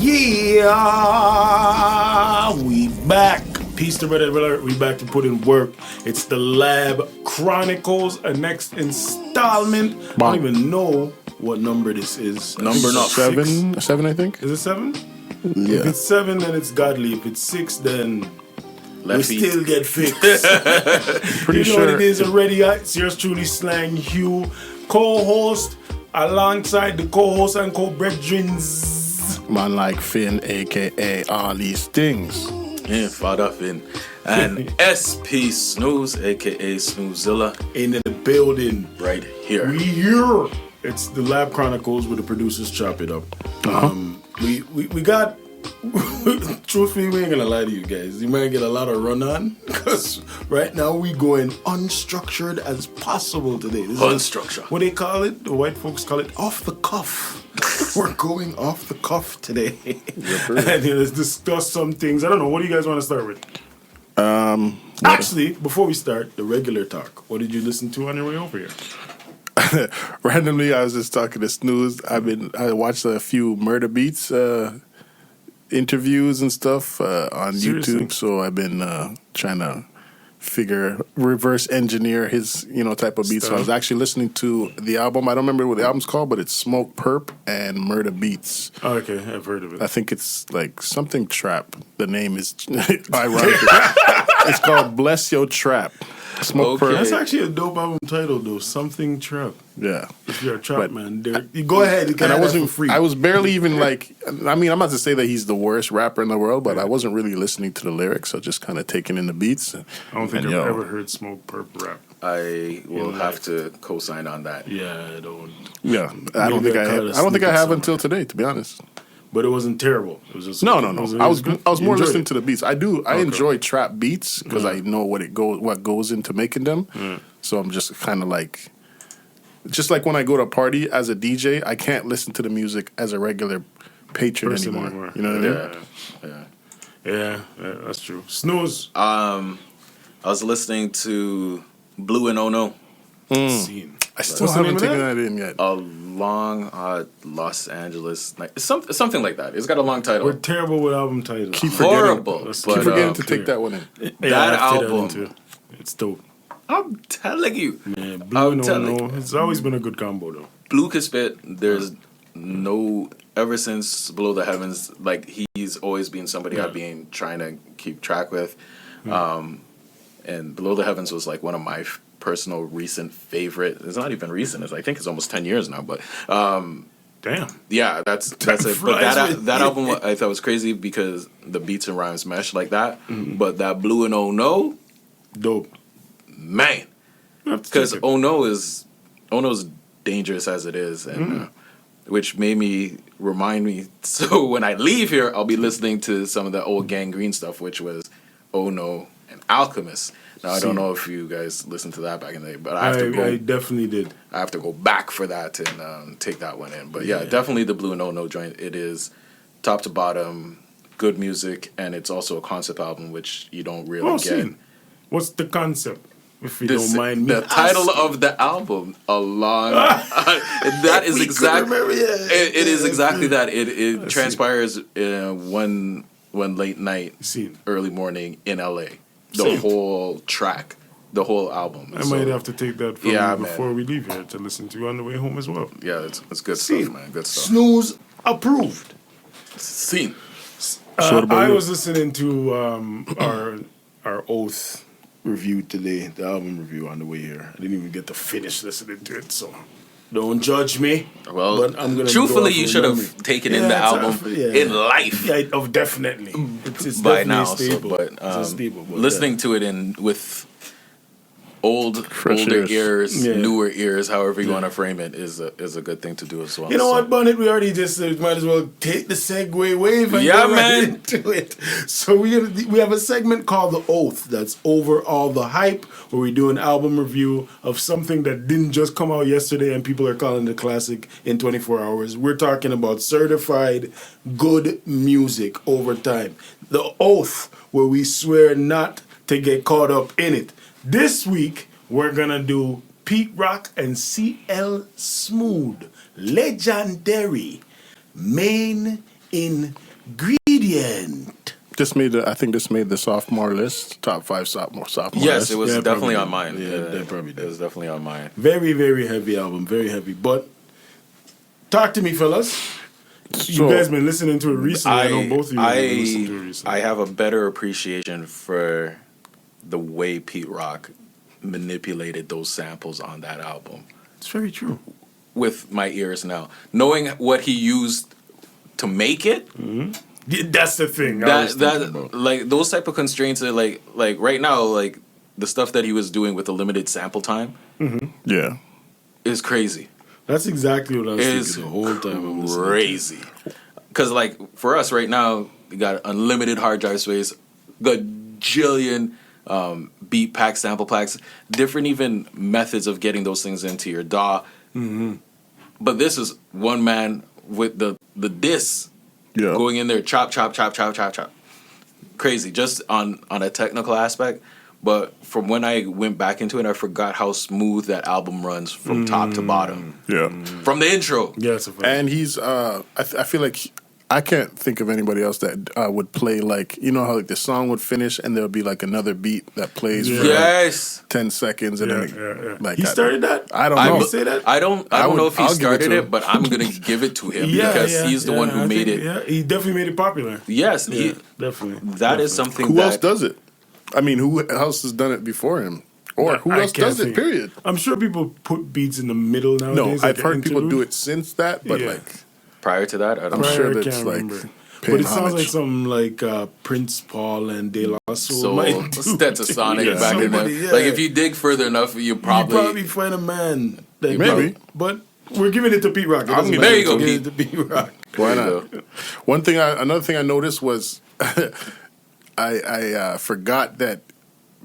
Yeah, we back. Peace to Red Alert. We back to put in work. It's the Lab Chronicles, a next installment. I don't even know what number this is. Number not seven, I think. Is it 7? Yeah. If it's 7, then it's godly. If it's 6, then we still get fixed. Pretty you know sure what it is already. It's yours truly, Slang Hugh, co-host alongside the co-host and co-brethrens. Man like Finn, a.k.a. all these things. Yeah, Father Finn. And SP Snooze, a.k.a. Snoozilla. In the building. Right here. We here. It's the Lab Chronicles where the producers chop it up. We got... Truthfully, we ain't gonna lie to you guys. You might get a lot of run on because right now we going unstructured as possible today. This Unstructured. What they call it? The white folks call it off the cuff. We're going off the cuff today. And let's discuss some things. I don't know. What do you guys want to start with? Actually, before we start, the regular talk. What did you listen to on your way over here? Randomly, I was just talking to Snooze. I watched a few murder beats interviews and stuff on Seriously? YouTube. So I've been trying to reverse engineer his type of beats. So I was actually listening to the album. I don't remember what the album's called, but it's Smoke Perp and Murder Beats. Oh, okay, I've heard of it. I think it's like something trap. The name is ironic. It's called Bless Your Trap. Smoke Okay. Perp. That's actually a dope album title, though. Something Trap. Yeah. If you're a trap man, you go ahead. You can And I have that wasn't for free. I was barely even like. I mean, I'm not to say that he's the worst rapper in the world, but I wasn't really listening to the lyrics. So just kind of taking in the beats. I don't think I've ever heard Smoke Perp rap. I will have to co-sign on that. Yeah, I don't. Yeah, I don't think I have until today, to be honest. But it wasn't terrible. It was just No. it I was good? more You enjoyed listening it? to the beats. I enjoy trap beats because I know what goes into making them. So I'm just kind of like, just like when I go to a party as a DJ, I can't listen to the music as a regular patron anymore. You know what I mean? Yeah, that's true. Snooze. I was listening to Blue and Oh No. Scene. I still What's the name haven't of taken that? that in yet. A long Los Angeles night. Something like that. It's got a long title. We're terrible with album titles. Keep Horrible. Let's But, Keep forgetting to clear. take that one in. Yeah, that I have to take album. into it. It's dope. I'm telling you. Man, Blue and telling No. It's always been a good combo, though. Blue can spit. There's no... Ever since Below the Heavens, like, he's always been somebody I've been trying to keep track with. And Below the Heavens was, like, one of my personal recent favorite. It's not even recent. I think it's almost 10 years now. But, Damn. yeah, that's it. But that album I thought was crazy because the beats and rhymes mesh like that. But that Blue and Oh No, Dope. man. Because Oh No's dangerous as it is, and which made me remind me. So when I leave here, I'll be listening to some of the old Gangrene stuff, which was Oh No and Alchemist. Now I don't know if you guys listened to that back in the day, but I definitely did. I have to go back for that and take that one in. But yeah, definitely the Blue and Oh No joint. It is top to bottom good music, and it's also a concept album, which you don't really get. Scene. What's the concept? If you don't mind me The title of the album, that is exactly. It is exactly that. It transpires one late night, early morning in LA. The whole track, the whole album. I might have to take that from you before we leave here to listen to on the way home as well. Yeah, it's good stuff, man. Good stuff. Snooze approved. Scene. I was listening to our Oath review today, the album review on the way here. I didn't even get to finish listening to it, so don't judge me. Well, but I'm gonna truthfully, you should have taken in the album in life. Yeah, definitely. It's by definitely now, stable. It's stable. Listening to it with older ears, newer ears, however you want to frame it, is a good thing to do as well. You know what, Bonnet? We already just might as well take the segue wave and go right into it. So we have a segment called The Oath that's over all the hype, where we do an album review of something that didn't just come out yesterday and people are calling it a classic in 24 hours. We're talking about certified good music over time. The Oath, where we swear not to get caught up in it. This week, we're going to do Pete Rock and C.L. Smooth, legendary, main in Gradient. I think this made the sophomore list, top 5 sophomore Yes, list. it was definitely on mine. Yeah, they probably did. It was definitely on mine. Very, very heavy album. Very heavy. But talk to me, fellas. You guys been listening to it recently. I know both of you have been listening to it recently. I have a better appreciation for the way Pete Rock manipulated those samples on that album. It's very true. With my ears now. Knowing what he used to make it. Mm-hmm. Yeah, that's the thing. Like those type of constraints are like right now, like the stuff that he was doing with the limited sample time. Mm-hmm. Yeah. Is crazy. That's exactly what I was thinking the whole time. Crazy. Because like for us right now, we got unlimited hard drive space, gajillion beat packs, sample packs, different even methods of getting those things into your DAW. Mm-hmm. But this is one man with the disc going in there, chop. Crazy, just on a technical aspect. But from when I went back into it, I forgot how smooth that album runs from top to bottom. Yeah. From the intro. Yeah, it's a fact. And he's, I feel like I can't think of anybody else that would play like, you know how like the song would finish and there'll be like another beat that plays for like 10 seconds and then like he started that? I don't know. Say that? I don't know if he started it, but I'm gonna give it to him because he's the one who made it. Yeah, he definitely made it popular. Yes, definitely. That is something. Who else does it? I mean, who else has done it before him? Or who else does it, period? I'm sure people put beats in the middle nowadays. No, I've heard people do it since that, but like prior to that, I'm sure that's like. But it sounds like something like Prince Paul and De La Soul. Stetsasonic back in there. Like if you dig further enough, you probably find a man. That maybe. But we're giving it to Pete Rock. There you go, Pete. To Pete Rock. Why not? Another thing I noticed was I forgot that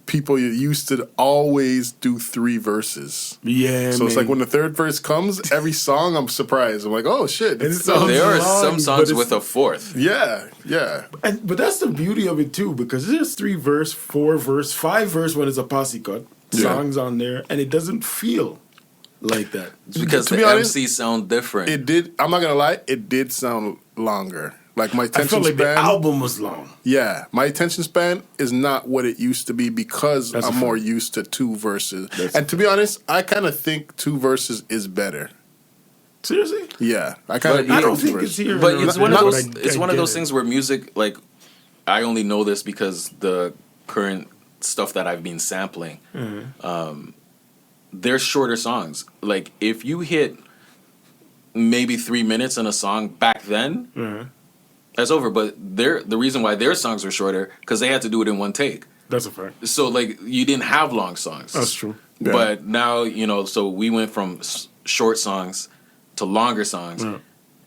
people used to always do 3 verses. Yeah, so it's like when the third verse comes, every song I'm surprised. I'm like, oh shit! There are some songs with a 4th. Yeah. But that's the beauty of it too, because there's 3 verse, 4 verse, 5 verse when it's a posse cut songs on there, and it doesn't feel like that. It's because the MCs sound different. It did. I'm not gonna lie. It did sound longer. Like my attention I felt like span, the album was long. Yeah, my attention span is not what it used to be because I'm more used to 2 verses. And to be honest, I kind of think 2 verses is better. Seriously? Yeah, I don't think it's here. But it's one of those. It's one of those things where music, like, I only know this because the current stuff that I've been sampling, they're shorter songs. Like if you hit maybe 3 minutes in a song back then. That's over, but the reason why their songs were shorter because they had to do it in one take. That's a fact. So like you didn't have long songs. That's true. Yeah. But now so we went from short songs to longer songs,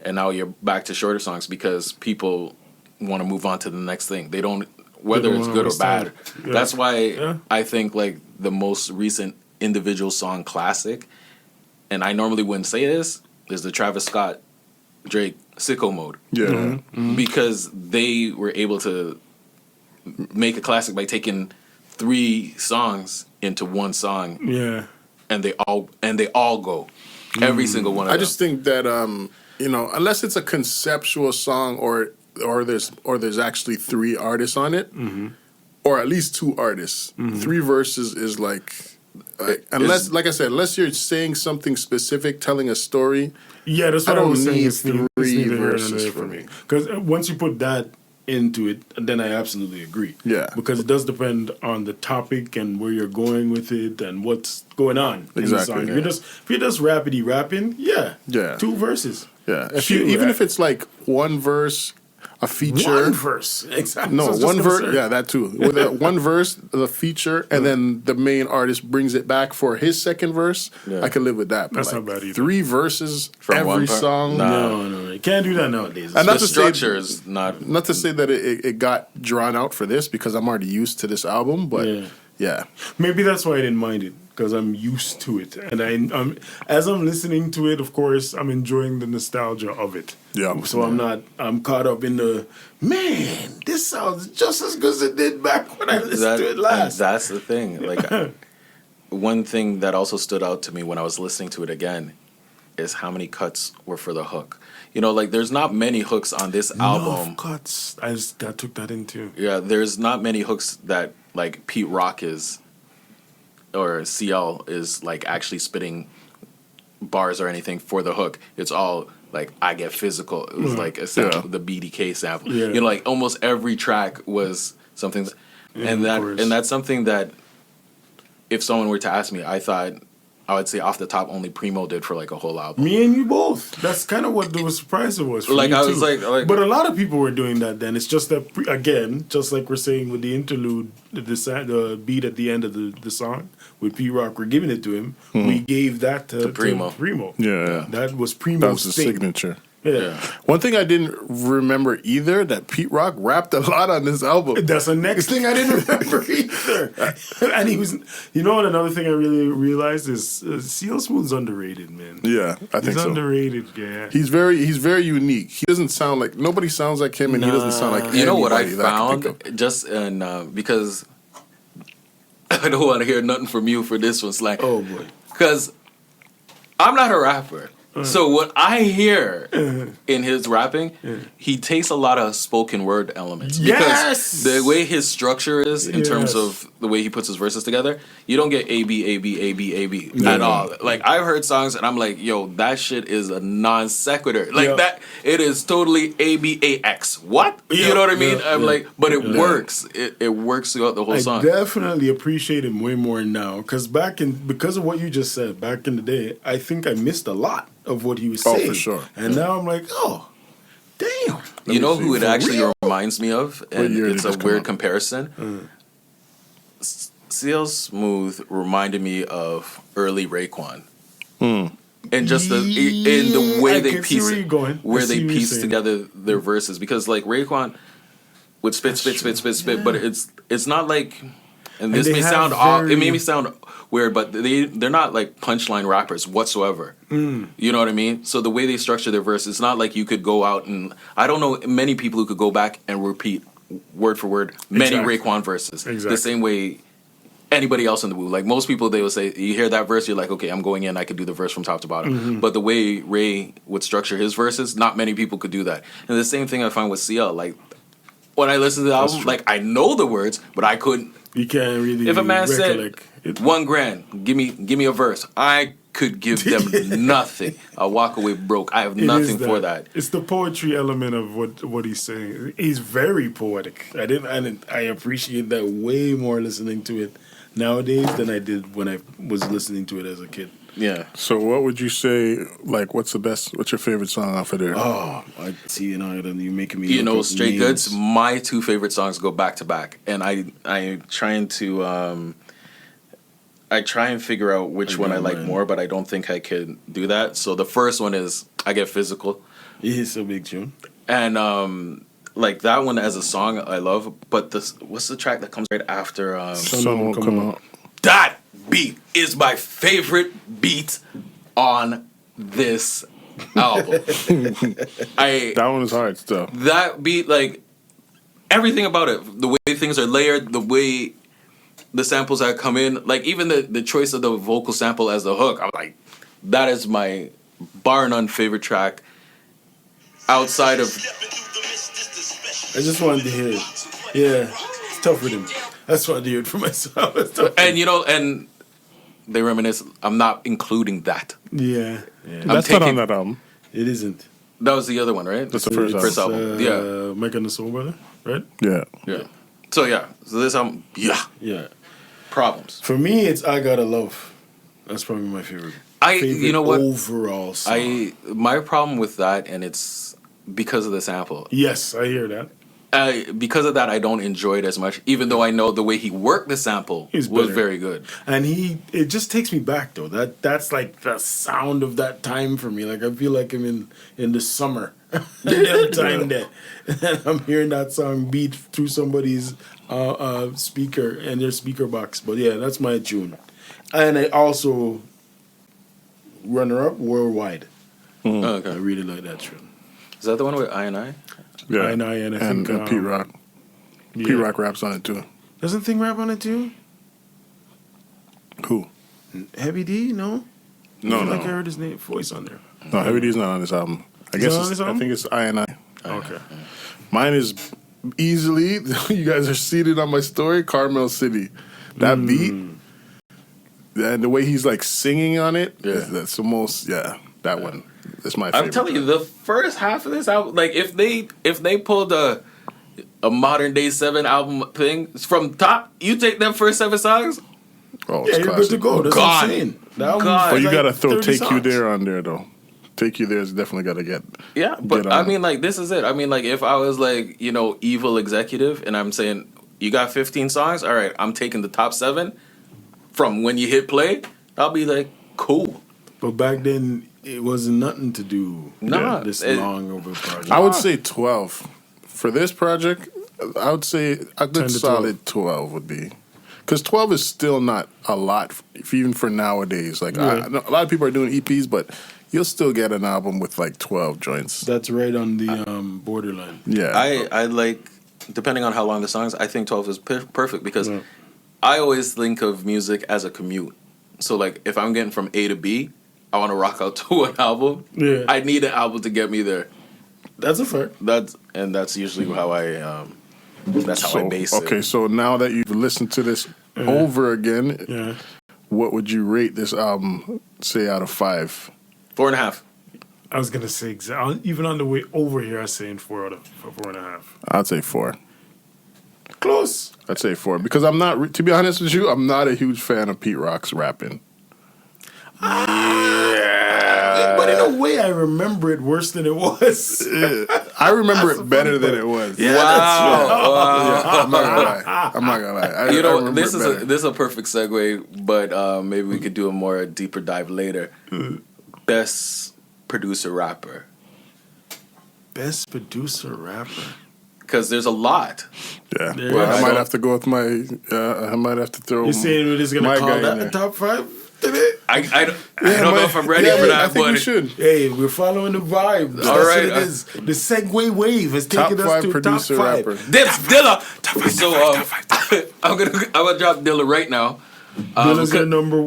and now you're back to shorter songs because people want to move on to the next thing. They don't whether it's good or bad. Yeah. That's why I think like the most recent individual song classic, and I normally wouldn't say this, is the Travis Scott Drake Sicko Mode. Yeah. Because they were able to make a classic by taking 3 songs into one song. Yeah. And they all go. Every single one of them. I just think that unless it's a conceptual song or there's actually 3 artists on it, or at least 2 artists. 3 verses is like unless, like I said, unless you're saying something specific, telling a story. Yeah, that's what I was saying. It's 3 verses for me. Because once you put that into it, then I absolutely agree. Yeah. Because it does depend on the topic and where you're going with it and what's going on in the song. Yeah. If you're just rappity rapping, 2 verses. Yeah. Even if it's like 1 verse, a feature. 1 verse. Exactly. No, 1 verse. Yeah, that too. With that 1 verse, the feature, and then the main artist brings it back for his second verse. I can live with that. But that's not bad either. 3 verses from every song. No. You can't do that nowadays. And the structure is not. Not to say that it got drawn out for this because I'm already used to this album, but yeah. Maybe that's why I didn't mind it. Because I'm used to it, and as I'm listening to it, of course, I'm enjoying the nostalgia of it. Yeah. So I'm caught up in the this sounds just as good as it did back when I listened to it last. That's the thing. Like one thing that also stood out to me when I was listening to it again is how many cuts were for the hook. You know, like there's not many hooks on this album. Enough cuts. I took that in too. Yeah, there's not many hooks that like Pete Rock is or CL is like actually spitting bars or anything for the hook. It's all like I Get Physical. It was like a sample, the BDK sample. Yeah. You know, like almost every track was something, and that's something that if someone were to ask me, I would say off the top only Primo did for like a whole album. Me and you both. That's kind of what the surprise was. For Like me I was too. like, but a lot of people were doing that. Then it's just that again, just like we're saying with the interlude, the beat at the end of the song with Pete Rock, we're giving it to him. We gave that to Primo. Yeah. That was Primo's That was his thing. signature. Yeah. One thing I didn't remember either, that Pete Rock rapped a lot on this album. That's the next thing I didn't remember either. And he was, you know what? Another thing I really realized is CL Smooth's underrated, man. Yeah, I think He's so. underrated, yeah. He's very unique. He doesn't sound like nobody sounds like him, and he doesn't sound like You know what I anybody that I can think found? of. Just because I don't want to hear nothing from you for this one, Slang. Oh boy. Because I'm not a rapper. So what I hear in his rapping, he takes a lot of spoken word elements. Yes! Because the way his structure is in terms Yes. of the way he puts his verses together, you don't get A, B, A, B, A, B, A, B at all. Like, I've heard songs and I'm like, yo, that shit is a non sequitur. Like, that, it is totally A, B, A, X. What? You know what I mean? I'm like, but it works. It works throughout the whole I song. definitely appreciate him way more now. Because because of what you just said, back in the day, I think I missed a lot of what he was saying. for sure. And now I'm like, oh, damn. You know who it For actually real? reminds me of? And year did it's this a come weird out? comparison. CL Smooth reminded me of early Raekwon. And just in the way I they can see piece where you're going. I where see they what you're piece saying. together their verses, because like Raekwon would spit, but it's not like, and this they may have sound off, it very- made me sound weird, but they're not like punchline rappers whatsoever. You know what I mean? So the way they structure their verse, it's not like you could go out and I don't know many people who could go back and repeat word for word many Exactly. Raekwon verses Exactly. the same way anybody else in the Wu. Like most people, they will say, you hear that verse, you're like, okay, I'm going in, I could do the verse from top to bottom. But the way Ray would structure his verses, not many people could do that. And the same thing I find with CL. Like when I listen to the album, like I know the words, but I couldn't. You can't really If a man said recollect it. $1,000, give me a verse, I could give them nothing. I'll walk away broke. I have It is nothing for that. It's the poetry element of what he's saying. He's very poetic. I appreciate that way more listening to it nowadays than I did when I was listening to it as a kid. Yeah. So, what would you say? Like, what's your favorite song off of there? Oh, I see. You're making me. You look know, up Straight names. Goods, my two favorite songs go back to back. And I trying to I try and figure out which one I like more, but I don't think I could do that. So the first one is I Get Physical. It's a big tune. And like that one as a song I love, but what's the track that comes right after Sun won't come out. that beat is my favorite beat on this album. That one is hard still. That beat, like everything about it, the way things are layered, the way the samples that come in, like even the choice of the vocal sample as the hook, I'm like, that is my bar none favorite track outside of. I just wanted to hear it. Yeah, it's tough with him. That's why I hear it for myself. It's tough. And you know, and they reminisce. I'm not including that. Yeah, That's not on that album. it isn't. That was the other one, right? That's the first album. album. Yeah. Mike and the Soul Brother, right? Yeah. Yeah. So this album, Yeah. problems. For me, it's I Gotta Love. That's probably my favorite. You know what? Overall song. My problem with that, and it's because of the sample. Yes, I hear that. Because of that, I don't enjoy it as much, even though I know the way he worked the sample He's was better. very good. And it just takes me back though. That's like the sound of that time for me. Like I feel like I'm in the summer. That time there. And I'm hearing that song beat through somebody's speaker and their speaker box. But yeah, that's my tune. And I also runner up Worldwide. Oh, I okay. really like that tune. Is that the one with I&I? Yeah. I know, and I think Pete Rock. yeah. Pete Rock raps on it too. Doesn't Thing rap on it too? Who? Heavy D? No. No, I no. feel like I heard his voice on there. No, Heavy D's not on this album. I guess I think it's I and I. Okay. Mine is easily. You guys are seated on my story. Carmel City. That beat and the way he's like singing on it. Yeah. That's the most. Yeah, that one. That's my favorite. I'm telling you, the first half of this album, like if they pulled a modern day 7 album thing from top, you take them first 7 songs. Oh, Yeah, it's you're classic. good to go. That's God. insane. That But you gotta throw "Take You There. There" on there though. "Take You There" is definitely gotta get. Yeah, but get I on. mean, like, this is it. I mean, like, if I was like, evil executive, and I'm saying you got 15 songs, all right, I'm taking the top 7 from when you hit play. I'll be like, cool. But back then, it wasn't nothing to do this long of a project. I would say 12 for this project. I would say a 10 good to solid 12 would be. Because 12 is still not a lot, even for nowadays. Like I know a lot of people are doing EPs, but you'll still get an album with like 12 joints. That's right on the borderline. Yeah, I like, depending on how long the songs, I think 12 is perfect because I always think of music as a commute. So, like, if I'm getting from A to B, I want to rock out to an album. Yeah. I need an album to get me there. That's a fact. That's usually how I base it. Okay, so now that you've listened to this over again, what would you rate this album, say, out of 5? 4.5. I was gonna say even on the way over here, I was saying 4.5. I'd say 4. Close. I'd say 4 because I'm not. To be honest with you, I'm not a huge fan of Pete Rock's rapping. But in a way, I remember it worse than it was. I remember it better than it was. Yeah, I'm not gonna lie. I remember this it is better. this is a perfect segue, but maybe we could do a more deeper dive later. Best producer rapper, Best producer rapper. because there's a lot. Yeah, There well, is. I might have to go with my. I might have to throw. You're saying we're just my gonna guy call in that there. the top 5 today? I don't know if I'm ready for I that, think but we should. Hey, we're following the vibe. That's All right, what it is. The segue wave has Top taken us 5 to producer top 5. rapper. Dilla. So I'm gonna drop Dilla right now. Dilla's your number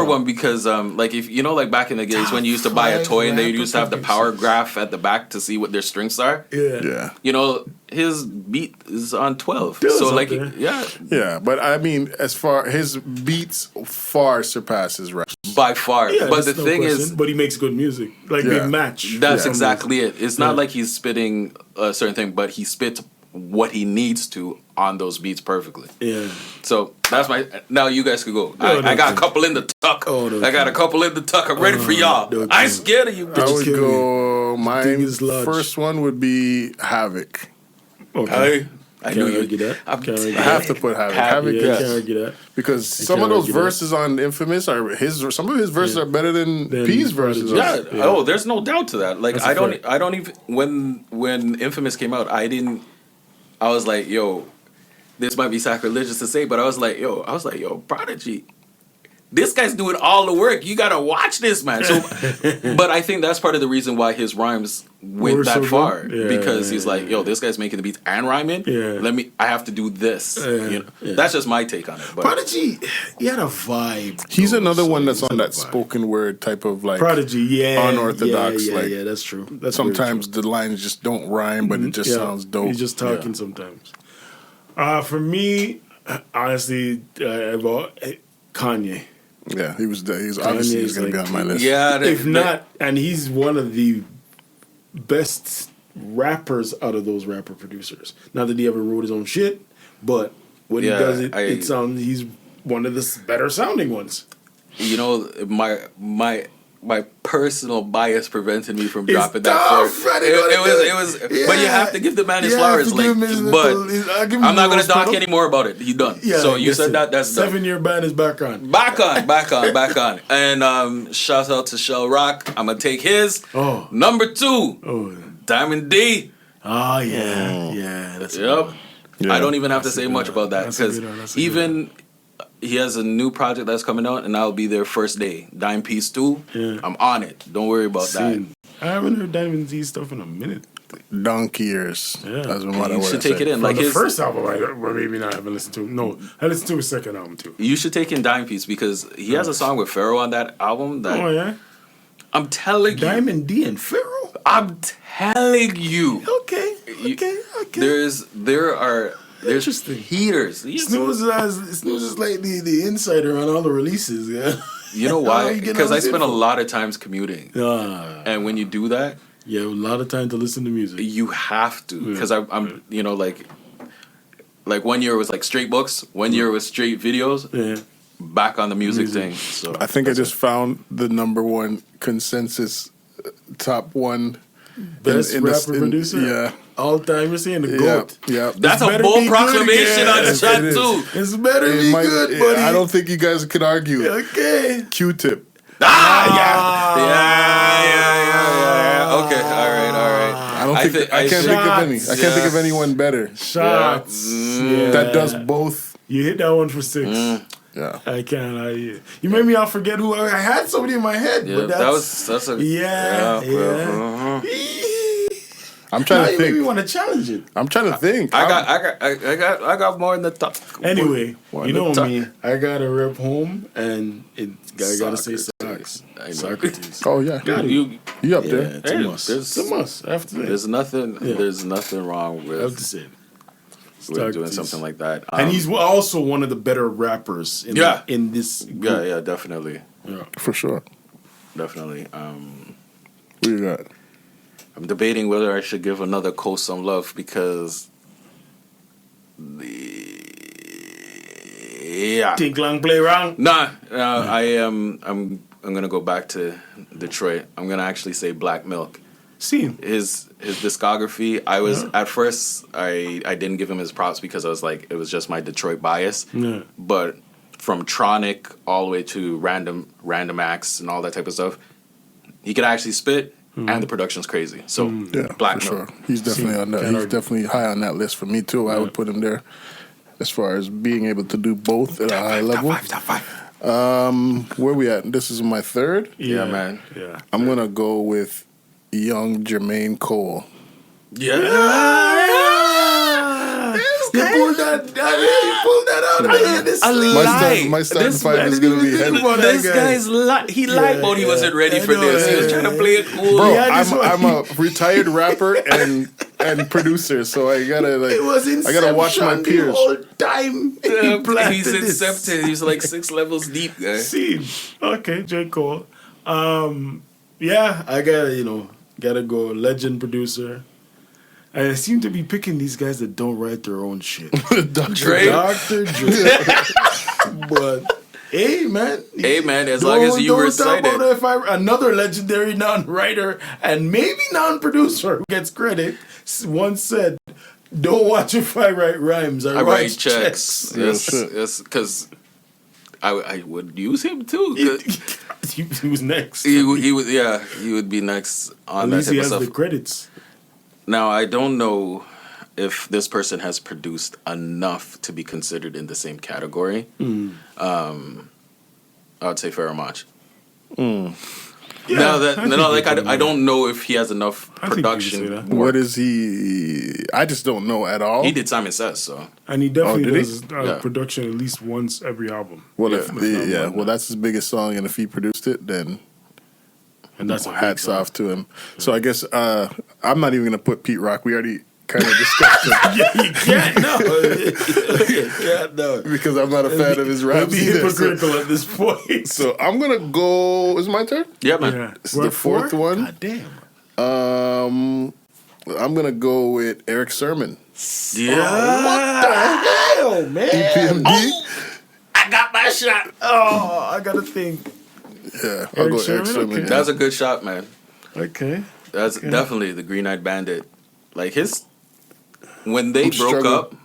one because like if like back in the days when you used to buy a toy and they used to have the power graph at the back to see what their strengths are. Yeah. His beat is on 12. Dilla's so up like there. Yeah, but I mean, as far his beats far surpasses rap. by far. Yeah, But the that's no thing question. is, but he makes good music. Like they match. that's Yeah. exactly it. It's not like he's spitting a certain thing, but he spits what he needs to on those beats perfectly. Yeah. So that's my. Now you guys could go. No, I got a couple in the tuck. I got a couple in the tuck. I'm ready for y'all. I ain't scared of you. I would kill go. My Diggins Lodge. first one would be Havoc. Okay. I Can't knew you. argue that. Can't argue I have to put Havoc. Havoc, Yeah, yes. can't argue that. Because some of can't those argue that. verses on Infamous are some of his verses are better than P's verses. Yeah. are. Oh, there's no doubt to that. Like That's I a don't. fact. I don't even. When Infamous came out, I was like, yo, this might be sacrilegious to say, but I was like, yo, Prodigy. This guy's doing all the work. You gotta watch this, man. So, but I think that's part of the reason why his rhymes went Were that so far good? Yeah, because yeah, he's like, yo, this guy's making the beats and rhyming. Yeah. I have to do this. That's just my take on it. But Prodigy, he had a vibe. He's though, another so one that's he's on had a that vibe. spoken word type of like Prodigy, yeah, unorthodox. Yeah, that's true. That's very sometimes the lines just don't rhyme, but it just sounds dope. He's just talking sometimes. For me, honestly, Kanye. Yeah, he was obviously Kanye's going to be like- on my list. yeah, If not, and he's one of the best rappers out of those rapper producers. Not that he ever wrote his own shit, but when he does it, it sounds he's one of the better sounding ones. My personal bias prevented me from It's dropping that tough, first. Freddie, It was, but you have to give the man his You have flowers. to Like, give him his but little- I'll give him I'm his not gonna little talk spittle. anymore about it. He done. Yeah, So you listen, said that's done. 7-year ban is back on. Back on. And shout out to Shell Rock. I'm gonna take his. Oh. Number 2, Oh, Diamond D. oh yeah, yeah. That's Yep. Yeah. I don't even have to That's a say good much one. about that That's a because good one. That's a good even he has a new project that's coming out, and I'll be there first day. Dime Piece 2. Yeah. I'm on it. Don't worry about that. I haven't heard Diamond Z stuff in a minute. Donkey years. Yeah. That's what I You should take it in. From Like the his first album, or maybe not. I haven't listened to. No, I listened to his second album too. You should take in Dime Piece because he has a song with Pharaoh on that album. That Oh yeah, I'm telling you, Diamond D and Pharaoh. I'm telling you. Okay. There's Interesting. heaters. Snooze is like the insider on all the releases. Yeah. You know why? Because I spend a lot of times commuting, Ah. and when you do that, You have a lot of time to listen to music. you have to. Because I'm like 1 year was like straight books, 1 year was straight videos. Yeah. Back on the music thing. So I think I just found the number one consensus top one Best in rapper producer. Yeah. All time. You're saying the Yeah, GOAT. yeah. that's better a bold be good proclamation again. on the Yes, chat it is. too. It's better It be might- good, buddy. I don't think you guys could argue. Okay. Q-Tip. Yeah. Okay, all right. I can't think of any. I can't think of anyone better Shots. Yeah. that does both. You hit that one for 6. Yeah. I can't. You made me all forget who I had somebody in my head. Yeah, but that's a yeah. uh-huh. I'm Now trying to you made me think. want to challenge it. I'm trying to think. I got more in the top. Anyway, More you in the know top. me. I got to rep home, and I gotta say Socrates. I know. Socrates. Oh yeah, You you up Yeah, there? it's a must. It's a must. I have to say. there's nothing wrong I have to with say it. doing Socrates. something like that. And he's also one of the better rappers in, Yeah. in this group. yeah, definitely. For sure. Definitely. What you got? I'm debating whether I should give another Coast some love because Think long, play wrong. I'm gonna go back to Detroit. I'm gonna actually say Black Milk. See, His discography. I was at first I didn't give him his props because I was like it was just my Detroit bias. Yeah. But from Tronic all the way to Random Acts and all that type of stuff, he could actually spit. And the production's crazy. So Yeah, Black for Milk. sure. He's definitely on that. Can't He's argue. definitely high on that list for me too. I would put him there as far as being able to do both at a high level. Top five. Where we at? This is my third. Yeah, man. Yeah. I'm gonna go with young Jermaine Cole. Yeah. You pulled that out. My starting five is gonna be heavy. This guy's he lied about he wasn't ready for this. He was trying to play it cool. Bro, Yeah, this I'm a retired rapper and producer, so I gotta It was I gotta watch my Inception the peers. whole time. He planted He's this. incepted. He's like 6 levels deep, guy. See, okay, J. Cole. Yeah, I gotta go. Legend producer. And I seem to be picking these guys that don't write their own shit. Dre. Dr. Dre. But hey, man. Hey, man, as long as you recite talk about it. if another legendary non-writer and maybe non-producer who gets credit once said, "Don't watch if I write rhymes. I write checks." Yes, because I would use him too. He was next. He would be next on At that least type he of has stuff. the credits. Now, I don't know if this person has produced enough to be considered in the same category. I would say Pharoah Monch. Yeah, I don't know if he has enough I think you could say production. that. What is he? I just don't know at all. He did Simon Says, so And he definitely did he? does Yeah. production at least once every album. Well, If not more. well, that's his biggest song, and if he produced it, then And that's a big hats song. off to him. So I guess I'm not even gonna put Pete Rock. We already kind of discussed it Yeah, you can't no. You can't no. because I'm not a fan of his It'd raps be either. So, hypocritical at this point. so I'm gonna go. Is it my turn? yeah, man. Yeah. This is We're the at four? fourth one. God damn. I'm gonna go with Eric Sermon. Yeah. What the hell, man? EPMD. I got my shot. Oh, I gotta think. Yeah, I'll go Sermon, Eric Sermon. okay. That's a good shot, man. Okay. That's definitely the Green Eyed Bandit. Like when they I'm broke struggling. up,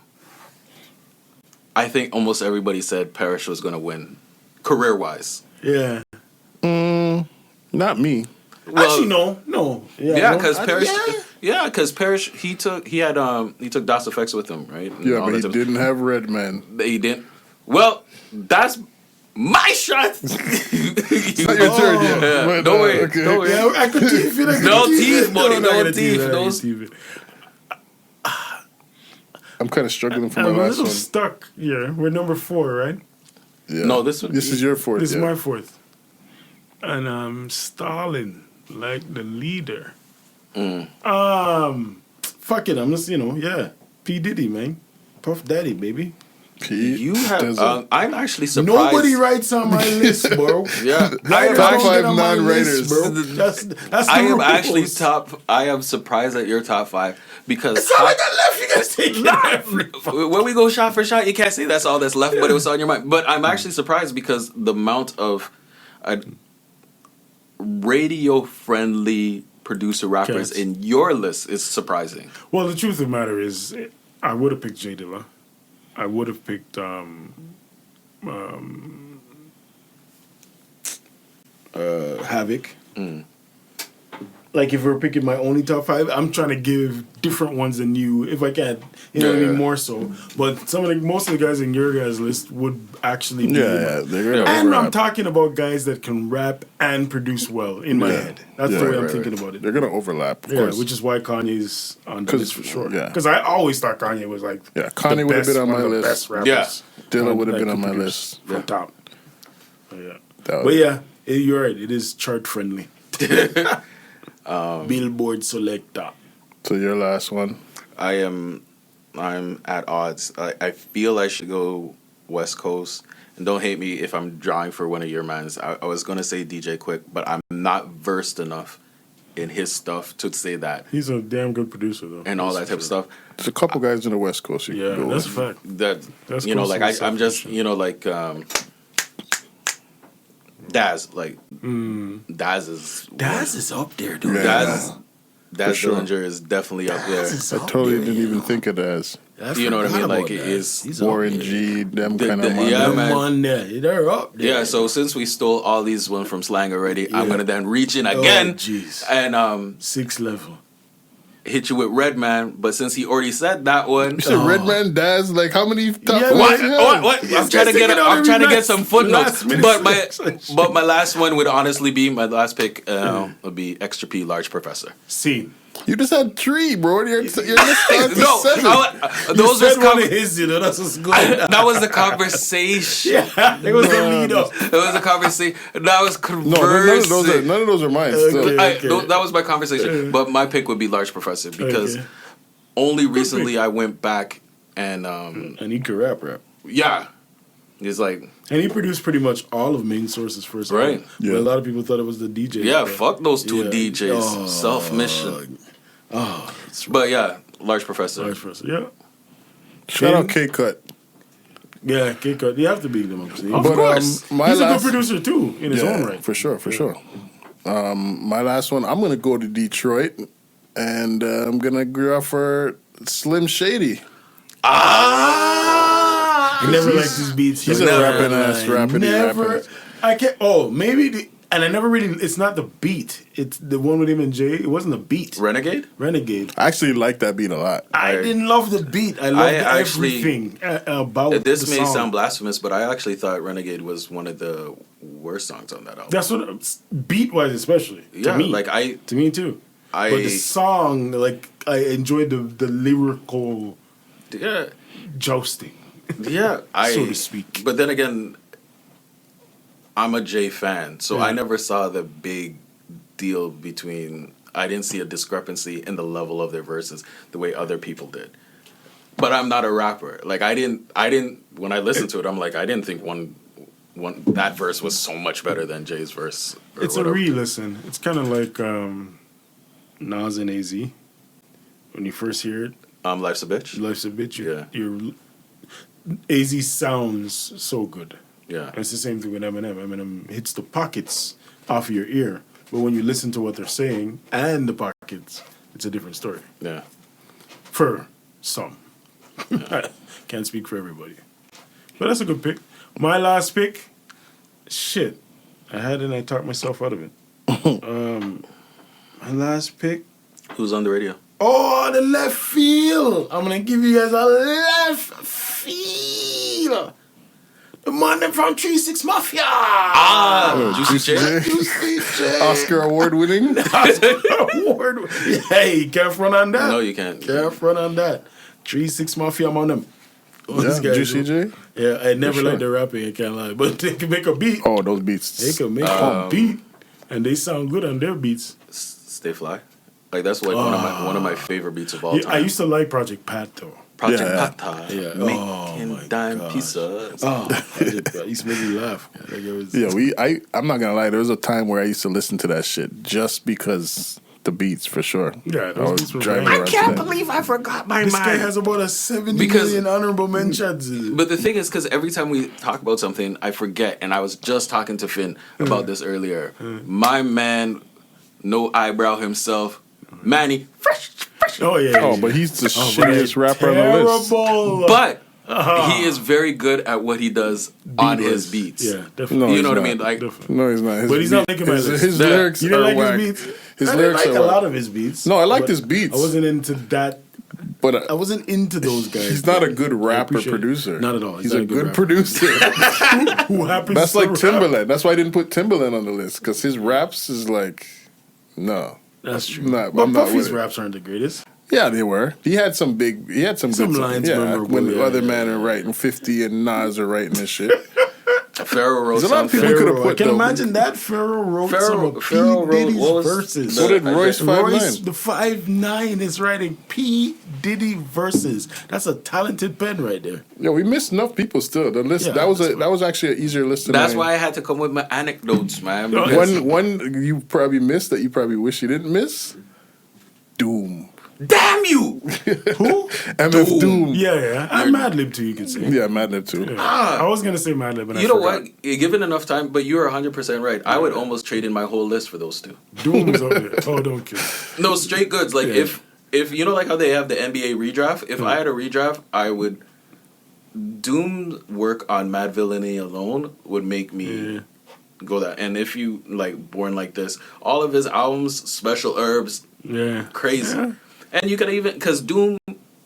I think almost everybody said Parrish was going to win, career wise. Yeah. Not me. Actually, no. Yeah, because I- Parrish. yeah. Yeah, because Parrish he took Das Effects with him, right? And Yeah, all but that he type of- didn't have Redman. He didn't. Well, that's My shot. It's not your turn yet. Yeah. But, Don't worry. okay. Don't worry. Yeah, I could teeth it. No teeth, buddy. No teeth. I'm kind of struggling for I'm my a last little one. stuck here. We're number 4, right? Yeah. No, this is your fourth. This is yeah. my 4th. And I'm stalling like the leader. Fuck it. I'm just, P. Diddy, man. Puff Daddy, baby. Pete You have. Desert. I'm actually surprised. Nobody writes on my list, bro. Yeah, Writers Top don't 5 get on my non-writers. list, bro. That's the I am rules. actually top. I am surprised at your top 5 because It's not like I left. You guys take it. when we go shot for shot, you can't say that's all that's left, but it was on your mind. But I'm actually surprised because the amount of radio-friendly producer rappers Cats. in your list is surprising. Well, the truth of the matter is, I would have picked J Dilla. I would have picked Havoc. Like if we're picking my only top 5, I'm trying to give different ones than you, if I can. You know what I mean? More so. But most of the guys in your guys' list would actually be. Yeah, they're gonna And I'm overlap. talking about guys that can rap and produce well in my head. That's the way I'm thinking about it. They're gonna overlap, of Yeah, course. which is why Kanye's on the list for sure. yeah. Because I always thought Kanye was like Kanye would have been on my list. Best rappers. Yeah. Dilla would have that been on could my produce list. from top. Yeah. That You're right. It is chart friendly. Billboard selector. So your last one. I'm at odds. I feel I should go West Coast. And don't hate me if I'm drawing for one of your mans. I was going to say DJ Quick, but I'm not versed enough in his stuff to say that. He's a damn good producer, though. And all that type of stuff. There's a couple guys in the West Coast you can go that's a with. fact. That's close like to the I'm just, self-production. Daz, Daz is up there, dude. Yeah. Daz sure. Dillinger is definitely up there. I totally didn't even think of that as You know what I mean? Like it is Warren G, them The- kind the- of money. yeah, man. One there. They're up there. Yeah, so since we stole all these one from Slang already, I'm Yeah. gonna then reach in again jeez. and 6 level. hit you with Redman. But since he already said that one, You said Redman, Daz, like how many top Yeah, five what? you have? What? Yes, I'm trying to yes, get. they get I'm on trying to every get some last footnotes. minute But my last one would honestly be my last pick. Would be Extra P, Large Professor. Scene. You just had 3, bro. Your list starts No, at 7. those you was said one of his, that's what's good. that was the conversation. It was the lead up. It was a conversation. That was No, conversing. none of those are mine. Still. Okay. That was my conversation. But my pick would be Large Professor because only recently I went back and And he could rap. yeah, it's like And he produced pretty much all of Main Source's first Right. album. Yeah. But a lot of people thought it was the DJ. yeah, but- fuck those two Yeah. DJs, Oh, self mission. That's right. But yeah, Large Professor. Large person. Yeah. Shout out K Cut. Yeah, Kid Cut. You have to beat him up. See? Of But course. my He's last, a good producer too, in his yeah, own right. for sure. My last one, I'm gonna go to Detroit, and I'm gonna go for Slim Shady. He never liked his beats. He's a rapping ass, Never. I can't. Oh, maybe. And I never really. It's not the beat. It's the one with him and Jay. It wasn't the beat. Renegade. Renegade. I actually like that beat a lot. I didn't love the beat. I loved actually- everything about This the may song. sound blasphemous, but I actually thought Renegade was one of the worst songs on that album. That's what beat wise, especially Yeah, to me. like to me too. But the song, like I enjoyed the lyrical yeah, jousting, yeah, so to speak. But then again, I'm a Jay fan, so Yeah. I never saw the big deal between. I didn't see a discrepancy in the level of their verses the way other people did. But I'm not a rapper. Like I didn't. When I listened to it, I'm like, I didn't think one that verse was so much better than Jay's verse. Or It's whatever. a re-listen. It's kind of like Nas and AZ. When you first hear it, Life's a Bitch. Life's a Bitch. Yeah. Your AZ sounds so good. Yeah. And it's the same thing with Eminem. Eminem hits the pockets off your ear, but when you listen to what they're saying and the pockets, it's a different story. Yeah. For some. Can't speak for everybody. But that's a good pick. My last pick, shit. I had it and I talked myself out of it. My last pick. Who's on the radio? Oh, the left field. I'm going to give you guys a left field. The The man them from 3-6 Mafia. Juicy J. Juicy J. Oscar award winning. Award. Hey, you can't front on that. No, you can't. Can't front on that. 3-6 Mafia, I'm on them. Oh, Yeah, Juicy J. Yeah, I never sure. liked their rapping, I can't lie. But they can make a beat. Oh, those beats. They can make a beat. And they sound good on their beats. Stay Fly. Like that's like one of my favorite beats of all time. I used to like Project Pat though. Project Yeah. Pata. Yeah. Making dime pieces. It used to make me laugh. Like it was, Yeah, I'm not gonna lie. There was a time where I used to listen to that shit just because the beats, for sure. Yeah, I those was beats were driving great. around I can't to that. believe I forgot my This guy mind. has about a 70 Because- million honorable mentions. But the thing is, because every time we talk about something, I forget. And I was just talking to Finn about this earlier. My man, no eyebrow himself, Manny, fresh. Oh yeah. Oh, but he's the shittiest rapper on the list. Terrible. But he is very good at what he does on his beats. Yeah, definitely. No, You he's know what I not. mean? Like, Definitely. No, he's not. His But he's not making my list. His That- lyrics You didn't are like whack. his beats? His I didn't lyrics like are a whack. lot of his beats. No, I liked but his beats. I wasn't into that. But I wasn't into those guys. he's not a good rapper appreciate it. producer. Not at all. He's not a good rapper. producer. Who happens That's to like rap. Timberland. That's why I didn't put Timberland on the list because his raps is like, no. That's true. Not- but I'm not Puffy's with it. raps aren't the greatest. Yeah, they were. He had some good Some lines Yeah, memorable, when the yeah, other yeah, man are writing 50 and Nas are writing this shit. Pharaoh wrote There's a lot of something. people coulda Pharaoh, I put can the- imagine that Pharaoh wrote some of Pharaoh P. wrote- Diddy's what was verses. So did Royce 5'9". Royce, the 5'9" is writing P. Diddy verses. That's a talented pen right there. Yeah, we missed enough people still. The list Yeah, that that's was actually an easier list than That's mine. why I had to come with my anecdotes, man. No, because- One you probably missed that you probably wish you didn't miss. Doom. Damn you! Who? MF Doom. Yeah. I'm Madlib too, you could say. Yeah, Madlib too. Yeah. I was going to say Madlib, but You I know forgot. what? Given enough time, but you're 100% right. I would almost trade in my whole list for those two. Doom's up there. Oh, don't kill. No, straight goods. Like Yeah. if you know, like how they have the NBA redraft. If I had a redraft, I would. Doom's work on Mad Villainy alone would make me go that. And if you like Born Like This, all of his albums, Special Herbs, Yeah. crazy. Yeah. And you could even because Doom,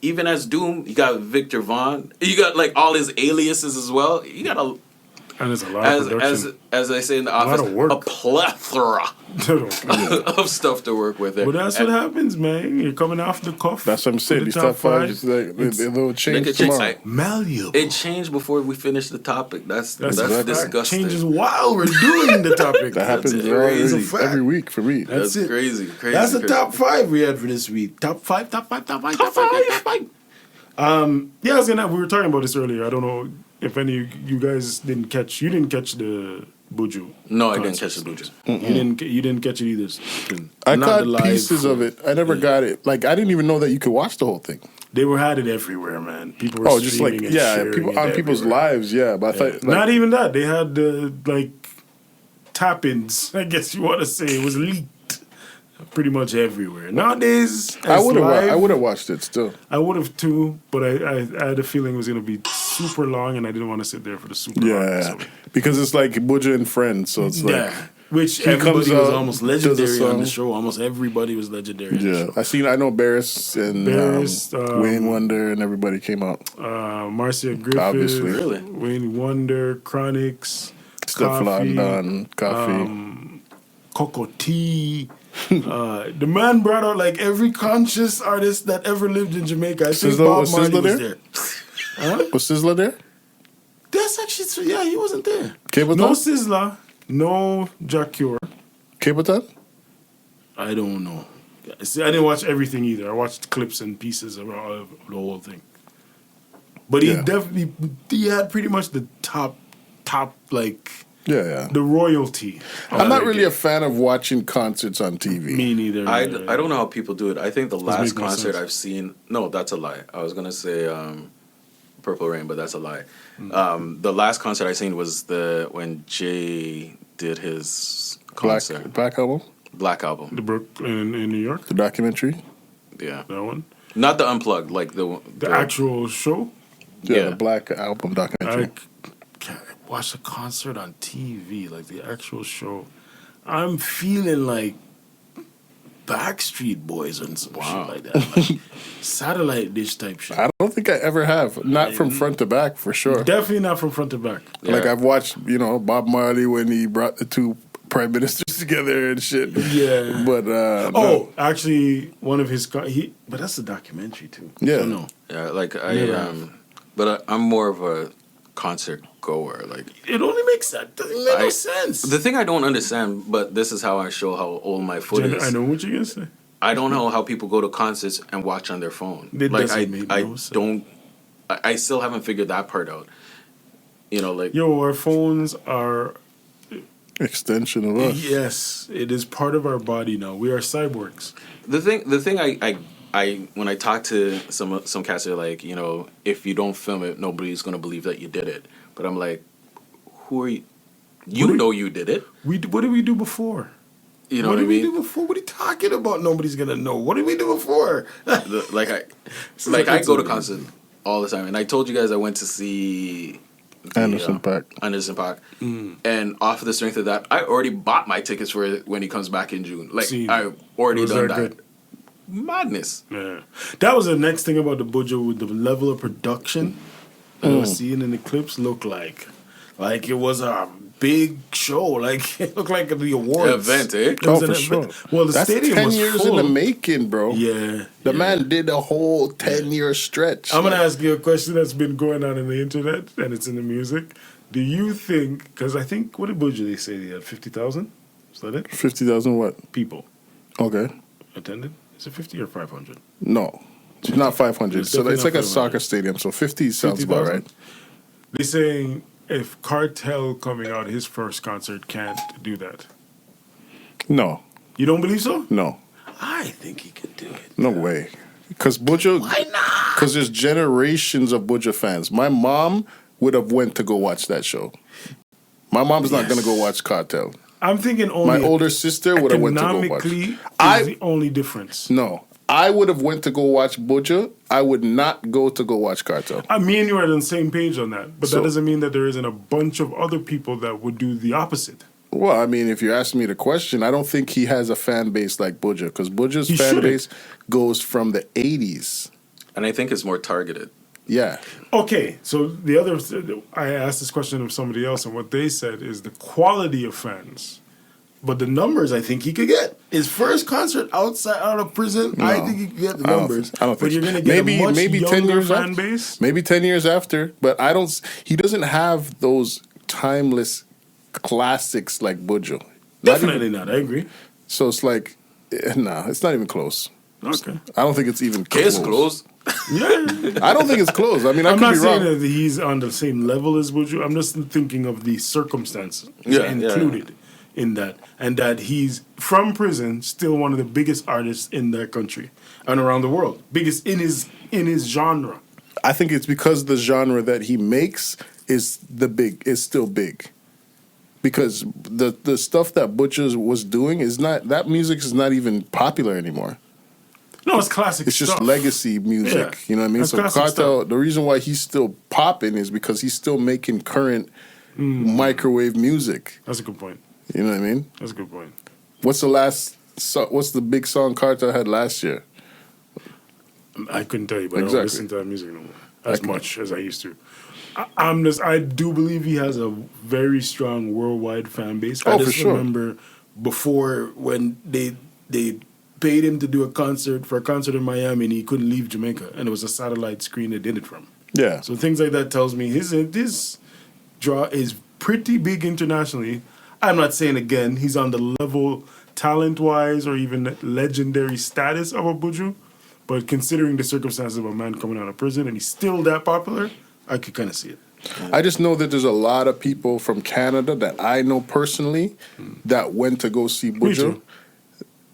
even as Doom, you got Victor Vaughn. You got like all his aliases as well. You got a And there's a lot of production. as I say in the lot office, of work. a plethora Don't kill. of stuff to work with there. But that's what happens, man. You're coming off the cuff. That's what I'm saying. to the These top five, just like, they will change Nigga, tomorrow. Malleable. It changed before we finished the topic. That's a fact. disgusting. Changes while we're doing the topic. That happens That's a fact. every week for me. That's it. crazy. That's the crazy. top 5 we had for this week. Top five. Yeah, I was gonna. We were talking about this earlier. I don't know if any of you guys didn't catch. You didn't catch the Buju. No, I didn't concert. catch the Buju. You didn't catch it either. Spin. I Not caught the live pieces of it. I never got it. Like I didn't even know that you could watch the whole thing. They had it everywhere, man. People were Oh, just like streaming and sharing people it on people's everywhere. lives. Yeah, but I thought like, Not even that. They had like tap-ins. I guess you want to say it was leaked pretty much everywhere. Nowadays, I would live, have watched it still. I would have too, but I had a feeling it was going to be super long, and I didn't want to sit there for the super long Yeah, episode. because it's like Buja and Friends, so it's like Yeah, which he everybody comes was out, almost does a legendary on the song. show. Almost everybody was legendary. On yeah. the show. I know Barris and Wayne Wonder and everybody came out. Marcia Griffith, Obviously. Really? Wayne Wonder, Chronics, Stefan Don, Coffee. Coco T. The man brought out like every conscious artist that ever lived in Jamaica. I think Sizzla- Bob was Marley Sizzla was there? there. Was Sizzla there? That's actually true. Yeah, he wasn't there. Cableton? No Sizzla, no Jack Cure. Cableton? I don't know. See, I didn't watch everything either. I watched clips and pieces of the whole thing. But he Yeah. definitely he had pretty much the top like Yeah. the royalty. I'm not really a fan of watching concerts on TV. Me neither. I don't know how people do it. I think the last make no concert sense. I've seen. No, that's a lie. I was gonna say Purple Rain, but that's a lie. The last concert I seen was when Jay did his concert. Black album? Black album. The Brooklyn in New York, The documentary? Yeah, that one. not the unplugged, like The actual show. Yeah, the Black album documentary. I can't watch a concert on TV, like the actual show. I'm feeling like Backstreet Boys and some shit like that. Like, satellite dish type shit. I don't think I ever have. Not from front to back, for sure. Definitely not from front to back. Yeah. Like I've watched, Bob Marley when he brought the two prime ministers together and shit. Yeah. But no. Actually, one of his but that's a documentary too. Yeah. So no. Yeah, like I'm more of a concert goer. Like it only makes that doesn't make no sense. The thing I don't understand, but this is how I show how old my foot is. I know what you're gonna say. I don't know how people go to concerts and watch on their phone. It like doesn't make no sense. I still haven't figured that part out. Our phones are extension of us. Yes, it is part of our body now. We are cyborgs. The thing I when I talk to some cats, they're like, if you don't film it, nobody's gonna believe that you did it. But I'm like, who are you? You did it. What did we do before? You know what I mean? What did we do before? What are you talking about? Nobody's gonna know. What did we do before? I go to concerts all the time, and I told you guys I went to see Anderson .Paak. And off of the strength of that, I already bought my tickets for it when he comes back in June. I already done that. Good. Madness. Yeah, that was the next thing about the Buju with the level of production that I was seeing in the clips. Looked like it was a big show. Like it looked like the awards event, eh? For sure. Well, that's stadium 10 was years full. In the making, bro. Yeah, the man did a whole 10-year stretch. I'm gonna ask you a question that's been going on in the internet and it's in the music. Do you think? Because I think what did Buju they say they had 50,000? Is that it? 50,000 what? People. Okay. Attended. Is it 50 or 500? No, it's not 500. So it's like 500. A soccer stadium. So 50 sounds 50, about right. They're saying if Cartel coming out his first concert can't do that. No. You don't believe so? No. I think he could do it. No way. Because Buju. Why not? Because there's generations of Buju fans. My mom would have went to go watch that show. My mom's not going to go watch Cartel. I'm thinking only my older sister would have went to go watch. Economically, the only difference. No, I would have went to go watch Buju. I would not go to go watch Cartel. Me and you are on the same page on that, but that doesn't mean that there isn't a bunch of other people that would do the opposite. Well, I mean, if you're asking me the question, I don't think he has a fan base like Buju because Buju's fan base goes from the 80s, and I think it's more targeted. Yeah. Okay, so I asked this question of somebody else, and what they said is the quality of fans, but the numbers I think he could get. His first concert out of prison, I think he could get the numbers. I don't think. But you're going to get a much maybe younger 10 years fan after, base. Maybe 10 years after, but I don't. He doesn't have those timeless classics like Buju. Definitely not. I agree. So it's like, nah, it's not even close. Okay. I don't think it's even close. It's close. Yeah. I don't think it's close. I mean, I'm not be saying wrong. that he's on the same level as Buju. I'm just thinking of the circumstances included in that. And that he's, from prison, still one of the biggest artists in that country and around the world. Biggest in his genre. I think it's because the genre that he makes is still big. Because the stuff that Butcher was doing that music is not even popular anymore. No, it's classic It's just stuff. legacy music. Yeah. You know what I mean? That's so classic Cartel, stuff. the reason why he's still popping is because he's still making current microwave music. That's a good point. You know what I mean? That's a good point. What's the big song Cartel had last year? I couldn't tell you, but I don't listen to that music no more as much as I used to. I do believe he has a very strong worldwide fan base. I just remember before when they paid him to do a concert in Miami and he couldn't leave Jamaica and it was a satellite screen that did it from. Yeah. So things like that tells me his draw is pretty big internationally. I'm not saying again he's on the level talent-wise or even legendary status of a Buju, but considering the circumstances of a man coming out of prison and he's still that popular, I could kind of see it. I just know that there's a lot of people from Canada that I know personally that went to go see Buju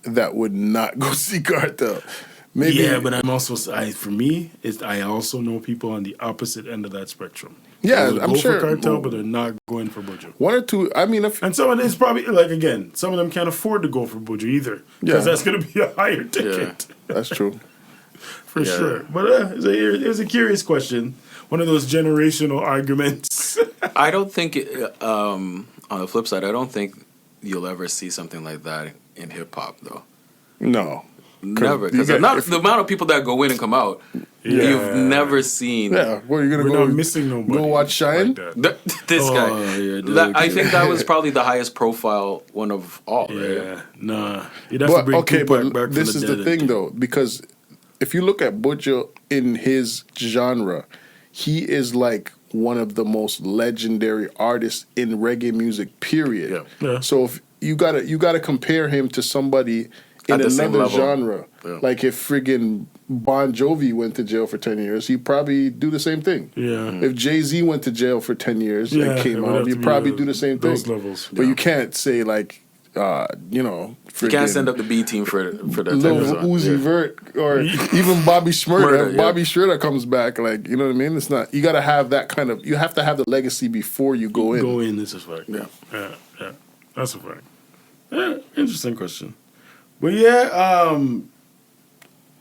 that would not go see Cartel. Maybe. Yeah, but I'm also I also know people on the opposite end of that spectrum. Yeah, I'm sure. For Cartel, but they're not going for Buju. One or two. I mean, and some of them, it's probably some of them can't afford to go for Buju either because that's going to be a higher ticket. Yeah, that's true. For sure. But it was a curious question. One of those generational arguments. I don't think, on the flip side, I don't think you'll ever see something like that in hip hop, though. No. Never, because the amount of people that go in and come out, you've never seen. Yeah, where you gonna We're go? not missing nobody. Go watch Shine. Like This guy. I think that was probably the highest profile one of all. Yeah, right? nah. You'd have to bring Tupac back this from the is the thing, though, because if you look at Butcher in his genre, he is like one of the most legendary artists in reggae music. Period. Yeah. So if you gotta compare him to somebody in another genre. Yeah. Like if friggin' Bon Jovi went to jail for 10 years, he'd probably do the same thing. Yeah. If Jay-Z went to jail for 10 years and came out, he'd probably do the same thing. Those levels. But you can't say like, you can't send up the B team for the Lil Uzi Vert or even Bobby Shmurda. Bobby Shmurda comes back, like, you know what I mean? It's not, you got to have that kind of, you have to have the legacy before you go in. Go in, this is fact. Yeah. That's a fact. Yeah, interesting question. But yeah,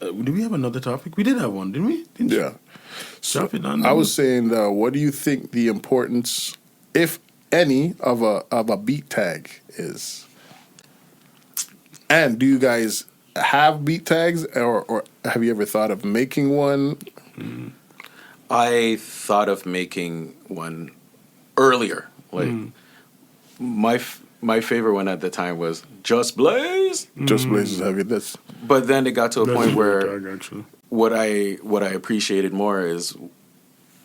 do we have another topic? We did have one, didn't we? Yeah. So I was saying, what do you think the importance, if any, of a beat tag is? And do you guys have beat tags, or have you ever thought of making one? I thought of making one earlier. Like my favorite one at the time was Just Blaze. Just Blaze is heavy. But then it got to a point where what I appreciated more is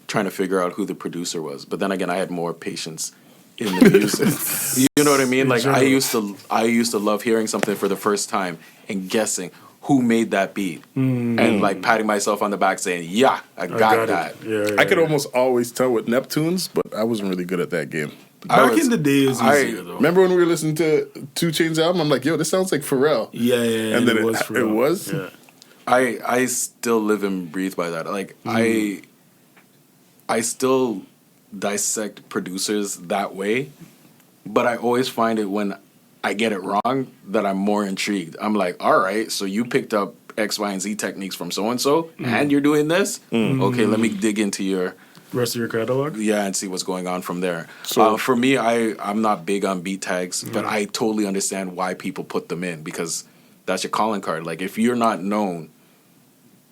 trying to figure out who the producer was. But then again, I had more patience in the music. You know what I mean? Like I used to love hearing something for the first time and guessing who made that beat and like patting myself on the back saying, "Yeah, I got that." I could almost always tell with Neptunes, but I wasn't really good at that game. Back in the day, it was easier, though. Remember when we were listening to 2 Chainz album? I'm like, yo, this sounds like Pharrell. Yeah. And then it was Pharrell. It was? Yeah. I still live and breathe by that. Like, I still dissect producers that way, but I always find it when I get it wrong that I'm more intrigued. I'm like, all right, so you picked up X, Y, and Z techniques from so-and-so, and you're doing this? Okay, let me dig into your... rest of your catalog? Yeah, and see what's going on from there. So for me, I'm not big on beat tags, but I totally understand why people put them in, because that's your calling card. Like, if you're not known,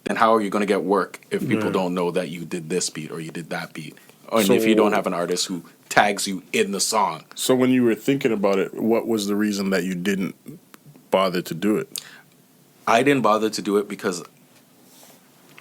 then how are you going to get work if people don't know that you did this beat or you did that beat? And if you don't have an artist who tags you in the song. So when you were thinking about it, what was the reason that you didn't bother to do it? I didn't bother to do it because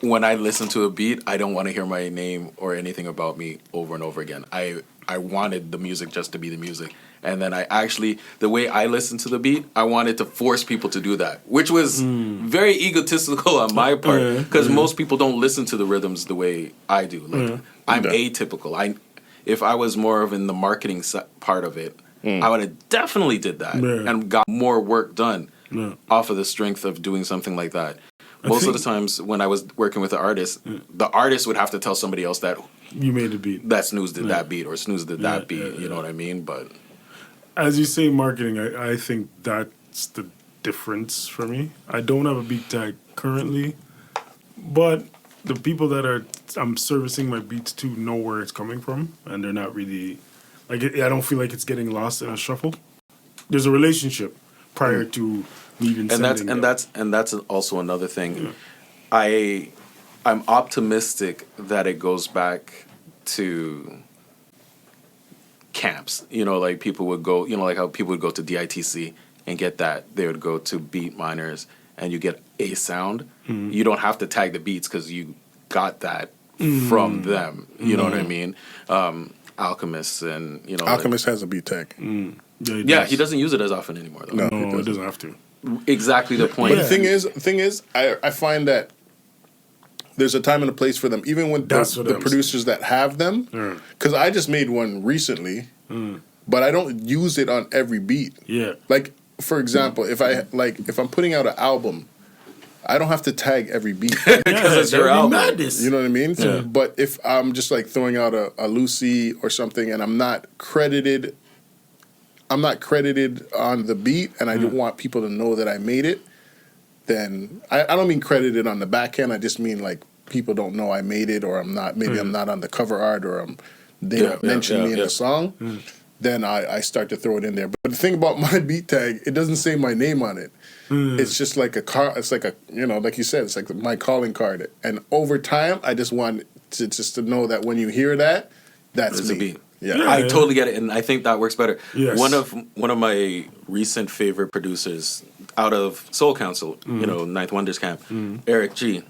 when I listen to a beat, I don't want to hear my name or anything about me over and over again. I wanted the music just to be the music. And then the way I listened to the beat, I wanted to force people to do that, which was very egotistical on my part, because most people don't listen to the rhythms the way I do. Like, I'm atypical. If I was more of in the marketing part of it, I would have definitely did that and got more work done off of the strength of doing something like that. Most of the times when I was working with the artist would have to tell somebody else that you made the beat, that Snooze did that beat, or Snooze did that beat. You know what I mean? But as you say, marketing, I think that's the difference for me. I don't have a beat tag currently, but the people that I'm servicing my beats to know where it's coming from, and they're not really like I don't feel like it's getting lost in a shuffle. There's a relationship prior to me even sending and that's also another thing. I'm optimistic that it goes back to camps. You know, like people would go, you know, like how people would go to DITC and get that. They would go to Beat Miners and you get a sound. You don't have to tag the beats because you got that from them. You know what I mean? Alchemist and, you know. Alchemist has a beat tag. Yeah, he doesn't use it as often anymore, though. No, it doesn't have to. Exactly the point. But the thing is, I find that there's a time and a place for them, even with the producers that have them. Because I just made one recently, but I don't use it on every beat. Yeah. Like, for example, if I'm putting out an album, I don't have to tag every beat because it's your album. Madness. You know what I mean? Yeah. But if I'm just like throwing out a Lucy or something, and I'm not credited on the beat, and I don't want people to know that I made it, then I don't mean credited on the back end. I just mean like people don't know I made it, or I'm not. Maybe I'm not on the cover art, or they don't mention me in the song. then I start to throw it in there. But the thing about my beat tag, it doesn't say my name on it. It's just like a car. It's like a, like you said, it's like my calling card. And over time, I just want to know that when you hear that, that's It's me. a beat. Yeah. I totally get it, and I think that works better. Yes. One of my recent favorite producers out of Soul Council, Ninth Wonders Camp, Eric G.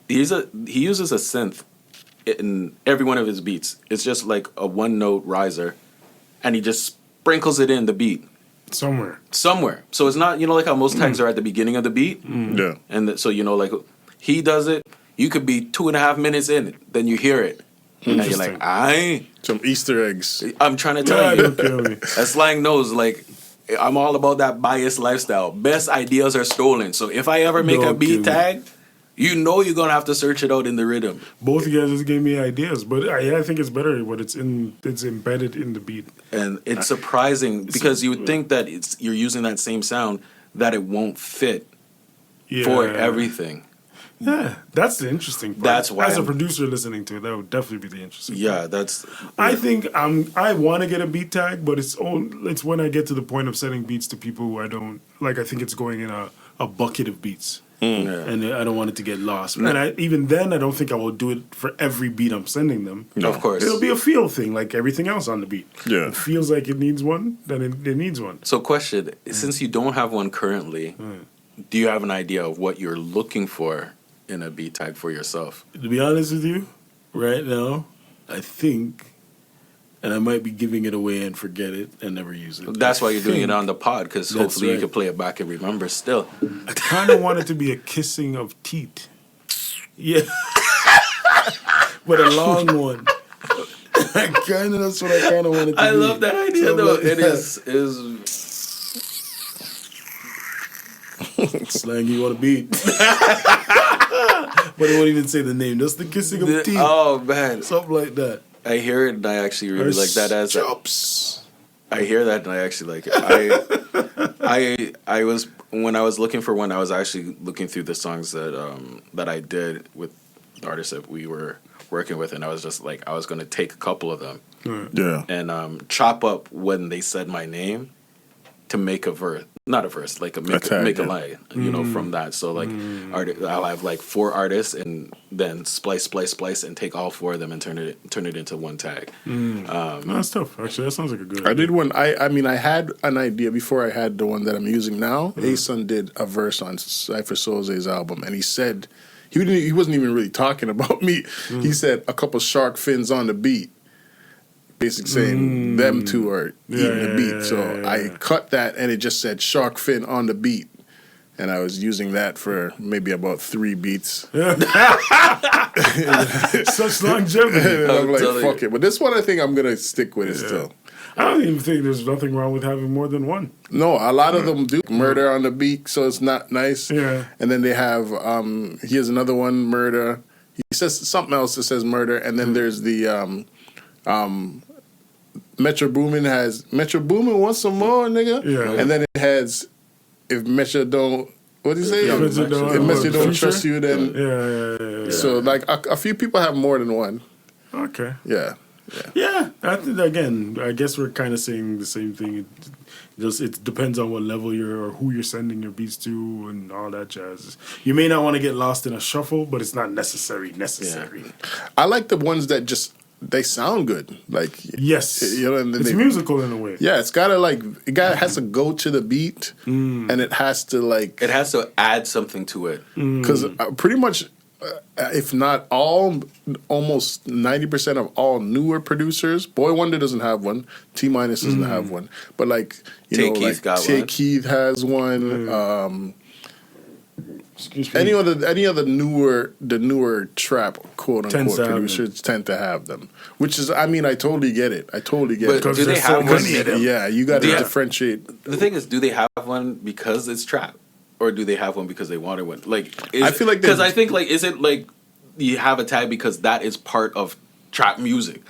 He uses a synth in every one of his beats. It's just like a one note riser, and he just sprinkles it in the beat Somewhere. So it's not like how most tags are at the beginning of the beat. Yeah. And so like he does it. You could be 2.5 minutes in, then you hear it, and you're like, Some Easter eggs. I'm trying to tell you. Kill me. As Slang knows, like, I'm all about that biased lifestyle. Best ideas are stolen. So if I ever make a beat tag, you're going to have to search it out in the rhythm. Both of you guys just gave me ideas, but I think it's better when it's embedded in the beat. And it's surprising because you would think that you're using that same sound, that it won't fit for everything. Yeah, that's the interesting part. That's why as a producer listening to it, that would definitely be the interesting part. That's... I think I want to get a beat tag, but it's when I get to the point of sending beats to people who I don't... Like, I think it's going in a bucket of beats. And I don't want it to get lost. And even then, I don't think I will do it for every beat I'm sending them. No. Of course. It'll be a feel thing, like everything else on the beat. Yeah. It feels like it needs one, then it needs one. So question, since you don't have one currently, do you have an idea of what you're looking for in a beat tag for yourself? To be honest with you, right now, I think, and I might be giving it away and forget it and never use it. That's why you're doing it on the pod, because hopefully you right. can play it back and remember still. I kind of want it to be a kissing of teeth. Yeah. But a long one. That's what I kind of want it to be. I love that idea, though. It is Slang, you want to beat. But it won't even say the name. Just the kissing of teeth. Oh, man. Something like that. I hear it, and I actually really like that as chops. I hear that, and I actually like it. I was when I was looking for one, I was actually looking through the songs that I did with the artists that we were working with, and I was just like, I was going to take a couple of them, and chop up when they said my name to make a verse, not a verse, like make a line, from that. So like, I'll have like 4 artists, and then splice, and take all 4 of them and turn it into one tag. No, that's tough. Actually, that sounds like a good. I did one. I mean, I had an idea before I had the one that I'm using now. A-Sun did a verse on Cypher Soze's album, and he said he wasn't even really talking about me. He said a couple shark fins on the beat. Basically saying them two are eating the beat. So I cut that, and it just said shark fin on the beat. And I was using that for maybe about 3 beats. Such longevity. And I'm like, fuck it. But this one I think I'm going to stick with it still. I don't even think there's nothing wrong with having more than one. No, a lot of them do murder on the beat, so it's not nice. Yeah. And then they have, here's another one, murder. He says something else that says murder. And then there's the... Metro Boomin wants some more, nigga. Yeah. And then it has if Metro don't what do you say? If Metro don't trust you, then yeah. So like a few people have more than one. Okay. Yeah. I think, again, I guess we're kind of saying the same thing. It depends on what level or who you're sending your beats to and all that jazz. You may not want to get lost in a shuffle, but it's not necessary. Yeah. I like the ones that just they sound good. Like yes, and it's musical in a way. Yeah, it's gotta has to go to the beat, and it has to add something to it. Because pretty much, if not all, almost 90% of all newer producers, Boy Wonder doesn't have one, T- doesn't have one, but Tay Keith has one. Any other newer trap quote unquote producers tend to have them, which is I totally get it. But do they have one? Yeah, you got to differentiate. The thing is, do they have one because it's trap, or do they have one because they wanted one? I feel like because I think is it like you have a tag because that is part of trap music.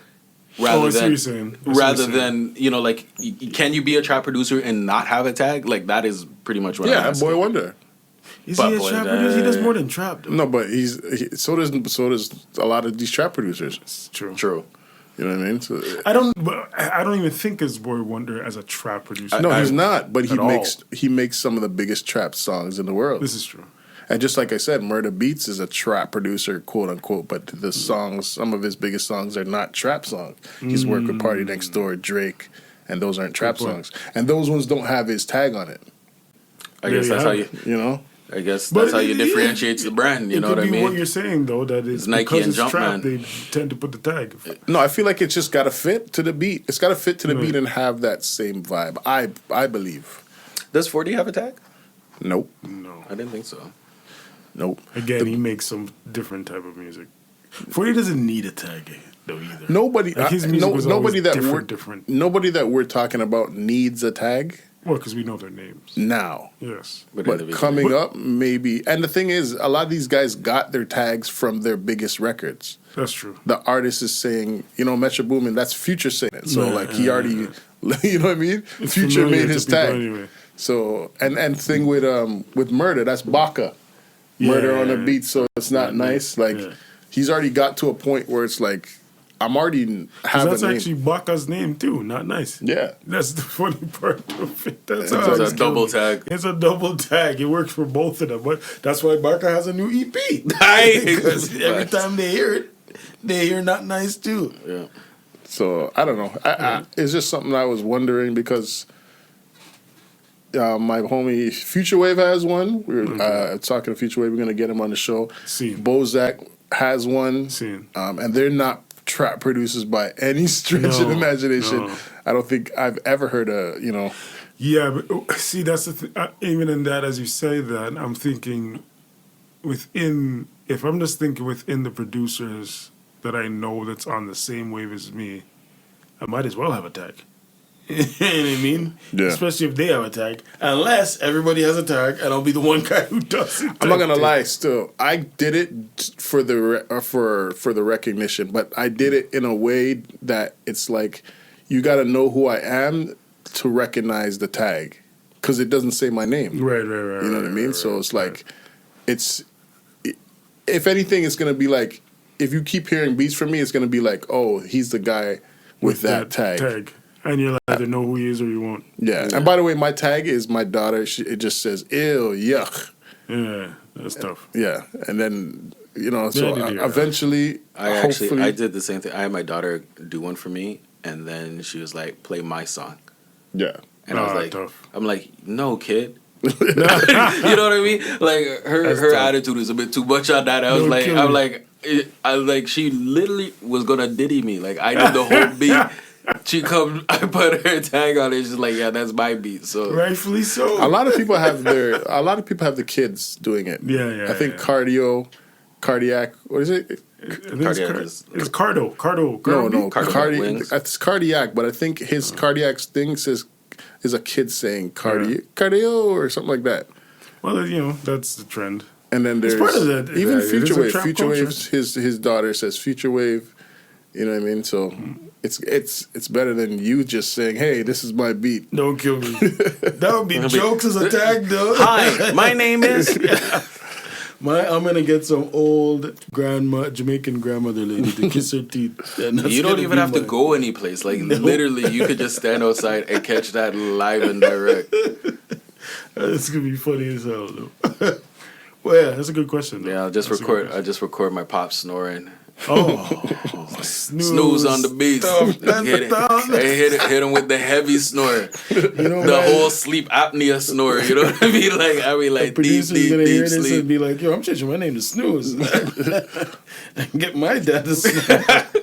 Rather than can you be a trap producer and not have a tag? Like that is pretty much what I'm asking. Boy Wonder. Is he a trap producer? He does more than trap, though. No, but so does a lot of these trap producers. It's true. True. You know what I mean? So, I don't even think of Boy Wonder as a trap producer. no, he's not. But At he makes some of the biggest trap songs in the world. This is true. And just like I said, Murda Beats is a trap producer, quote unquote. But the songs, some of his biggest songs, are not trap songs. He's worked with Party Next Door, Drake, and those aren't trap songs. And those ones don't have his tag on it. I guess that's how you know. I guess that's how you differentiate the brand. You know what I mean? What you're saying though, that is Nike because and it's trap, Jumpman. they tend to put the tag. No, I feel like it's just got to fit to the beat. It's got to fit to the beat and have that same vibe. I believe. Does 40 have a tag? Nope. No, I didn't think so. Nope. Again, he makes some different type of music. 40 doesn't need a tag though either. Nobody. Like his music was nobody that different. Nobody that we're talking about needs a tag. Well, because we know their names. Now. Yes. But coming up, maybe. And the thing is, a lot of these guys got their tags from their biggest records. That's true. The artist is saying, Metro Boomin, that's Future saying it. So, he already, you know what I mean? It's Future made his tag. Anyway. So, and thing with Murda, that's Baka. Murder on the beat, so it's not nice. He's already got to a point where it's like, I'm already having that's actually Baka's name too. Not nice. Yeah, that's the funny part of it. That's it's a double tag. It's a double tag. It works for both of them, but that's why Baka has a new EP. Because every time they hear it, they hear not nice too. Yeah. So I don't know. It's just something I was wondering because my homie Future Wave has one. We were talking to Future Wave. We're gonna get him on the show. Bozak has one, and they're not trap producers by any stretch of imagination. No. I don't think I've ever heard Yeah, but see, that's the thing. Even in that, as you say that, I'm thinking if I'm just thinking within the producers that I know that's on the same wave as me, I might as well have a tag. You know what I mean? Yeah. Especially if they have a tag. Unless everybody has a tag, and I'll be the one guy who doesn't. I'm not gonna lie. Still, I did it for the recognition, but I did it in a way that it's like you got to know who I am to recognize the tag because it doesn't say my name. Right. You know what I mean? So it's like if anything, it's gonna be like if you keep hearing beats from me, it's gonna be like, oh, he's the guy with that tag. And you'll either know who he is or you won't. Yeah. And by the way, my tag is my daughter. It just says, ew, yuck. Yeah, that's tough. Yeah. And then, eventually, I did the same thing. I had my daughter do one for me, and then she was like, play my song. Yeah. And I was like, tough. I'm like, no, kid. You know what I mean? Like, her attitude is a bit too much on that. I was like, she literally was going to diddy me. Like, I did the whole beat. She I put her tag on it. She's like, yeah, that's my beat. So rightfully so. A lot of people have the kids doing it. Yeah. I think cardiac. What is it? It's Cardo. No, it's cardiac. But I think his cardiac thing is a kid saying cardio or something like that. Well, that's the trend. And then there's part of that, even Future Wave. Future Wave's his daughter says Future Wave. You know what I mean? So it's better than you just saying, "Hey, this is my beat." Don't kill me. That would be jokes as a tag, though. Hi, my name is. I'm gonna get some old Jamaican grandmother lady to kiss her teeth. You don't even have to go any place. Like literally, you could just stand outside and catch that live and direct. It's gonna be funny as hell, though. Well, yeah, that's a good question. Though. Yeah, I'll just record my pop snoring. Oh, snooze on the beats. Hit him with the heavy snore, the whole sleep apnea snore. You know what I mean? Like deep sleep. And be like, yo, I'm changing my name to Snooze. Get my dad to snooze.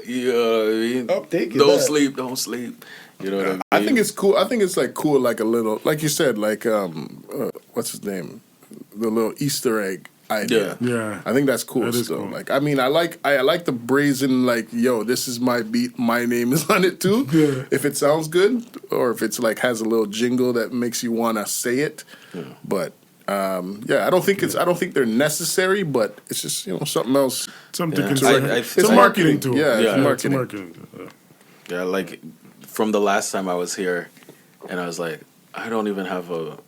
You know what I mean? I'll take it. Don't sleep. You know what I mean? I think it's cool. I think it's like cool, like a little, like you said, like what's his name? The little Easter egg idea. Yeah. I think that's cool still. Cool. Like, I mean, I like the brazen, like, yo, this is my beat, my name is on it too. Yeah. If it sounds good, or if it's like has a little jingle that makes you want to say it. Yeah. But I don't think they're necessary, but it's just, something else. Something to consider. It's a marketing tool. Yeah, it's a marketing tool. Yeah, like from the last time I was here, and I was like, I don't even have a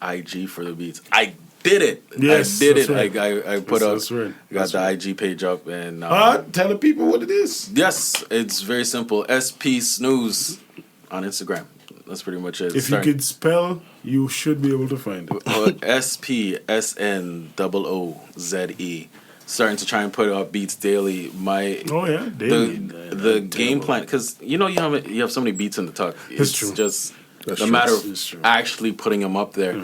IG for the beats. I did it. Yes, I did that's it. right. I put up. That's right. Got the IG page up and. Tell the people what it is. Yes, it's very simple. SP Snooze on Instagram. That's pretty much it. If you could spell, you should be able to find it. SPSNOOZE. Starting to try and put up beats daily. Daily. The game plan, because you have so many beats in the tuck. It's true. just That's a true. matter of actually putting them up there.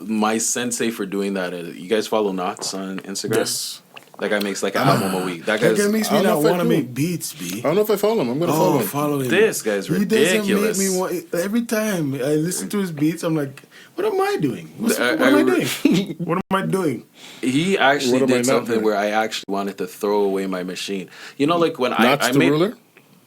My sensei for doing that is, you guys follow Knots on Instagram? Yes. That guy makes like an album a week. That That guy's guy makes me I don't know not if I want to do. make beats, B. I don't know if I follow him. I'm gonna follow him. Follow him. This guy's He doesn't ridiculous. make me want. Every time I listen to his beats, I'm like, what am I doing? What am I doing? What am I doing? He actually What am I did not something doing? where I actually wanted to throw away my machine. You know, like when Knots I the made, ruler.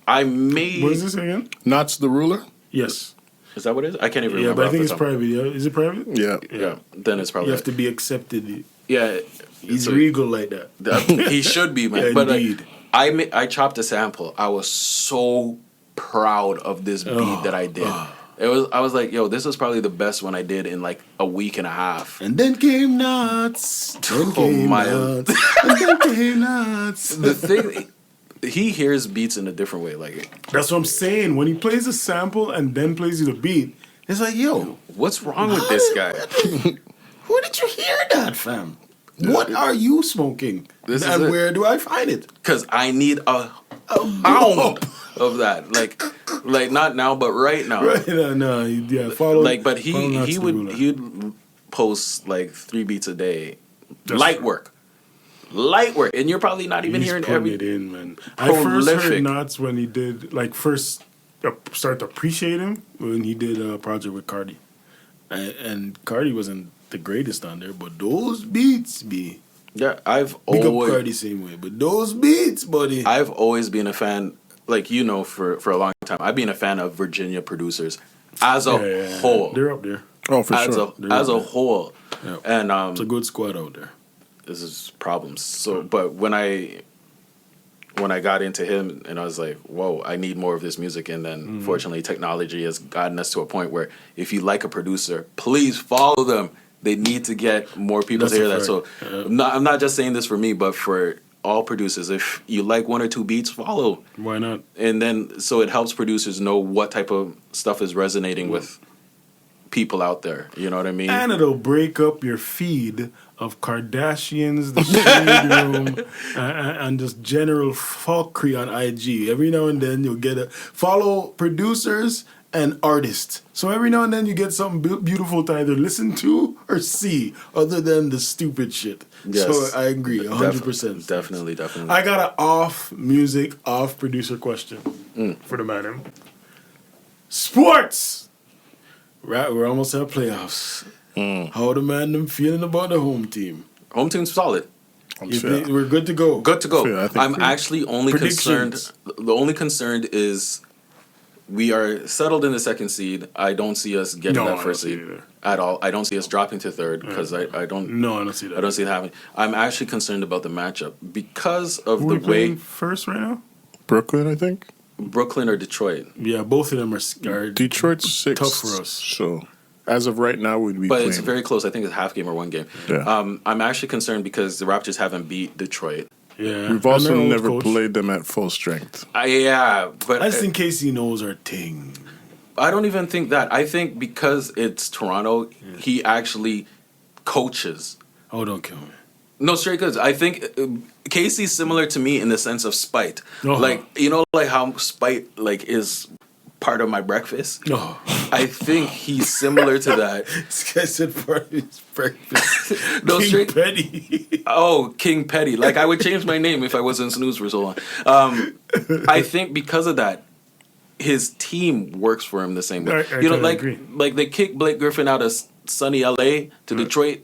I made. What is this again? Knots the ruler. Yes. Is that what it is? I can't even Yeah, remember. but I think off it's the top. private. Yeah, is it private? Yeah. Yeah, then it's probably You have to be accepted. yeah. He's so- regal like that. He should be, man. Yeah, but indeed. I chopped a sample. I was so proud of this beat that I did. I was like, yo, this is probably the best one I did in like a week and a half. And then came nuts. Then Oh, came my- nuts. And then came nuts. The thing, he hears beats in a different way. Like, That's what I'm saying. When he plays a sample and then plays you the beat, it's like, yo, what's wrong with this guy? where did you hear that, fam? What are you smoking? This is and it. where do I find it? Because I need a pound of that. Like not now, but right now. Right? No, yeah. Follow. Like, but follow Nuts he the would Ruler. he would post like 3 beats a day, That's light true. work, and you're probably not even He's hearing putting every. it in, man. I first heard Prolific. Nuts when he did start to appreciate him when he did a project with Cardi, and Cardi wasn't the greatest on there, but those beats, be Yeah, I've big up always Cardi same way, but those beats, buddy. I've always been a fan. Like for a long time, I've been a fan of Virginia producers as a whole. They're up there. Oh, for as sure. as a whole, Yeah. and It's a good squad out there. this is problems. So, but when I got into him, and I was like, whoa, I need more of this music. And then, fortunately, technology has gotten us to a point where if you like a producer, please follow them. They need to get more people That's to hear a that. So, fact. I'm not just saying this for me, but for all producers. If you like 1 or 2 beats, follow. Why not? And then, so it helps producers know what type of stuff is resonating with people out there. You know what I mean? And it'll break up your feed of Kardashians, the Shade Room, and just general fuckery on IG. Every now and then you'll get follow producers and artists. So every now and then you get something beautiful to either listen to or see, other than the stupid shit. Yes. So I agree, 100%. Definitely. I got an off producer question for the madam. Sports! Right, we're almost at playoffs. How the man them feeling about the home team? Home team's solid. We're good to go. Good to go. Yeah, I think I'm we- actually only concerned. Predictions. The only concerned is we are settled in the second seed. I don't see us getting No, I that don't first see seed it either. at all. I don't see us dropping to third because I don't. No, I don't see that. I don't see it happening. I'm actually concerned about the matchup because of Who the we playing way first right now? Brooklyn, I think. Brooklyn or Detroit. Yeah, both of them are scared. Detroit's 6. Tough for us. So, as of right now, we'd be But playing. it's very close. I think it's a half game or 1 game. Yeah. I'm actually concerned because the Raptors haven't beat Detroit. Yeah, We've also And their old never coach. played them at full strength. Yeah, but I just think Casey knows our thing. I don't even think that. I think because it's Toronto, he actually coaches. Oh, don't kill me. No, straight goods. I think Casey's similar to me in the sense of spite. Uh-huh. Like, you know, like how spite like is part of my breakfast. No. I think he's similar to that. This guy said part of his breakfast. No, King straight. Petty. Oh, King Petty. Like, I would change my name if I wasn't Snooze for so long. I think because of that, his team works for him the same way. I You know, kinda agree. like they kicked Blake Griffin out of sunny LA to Detroit.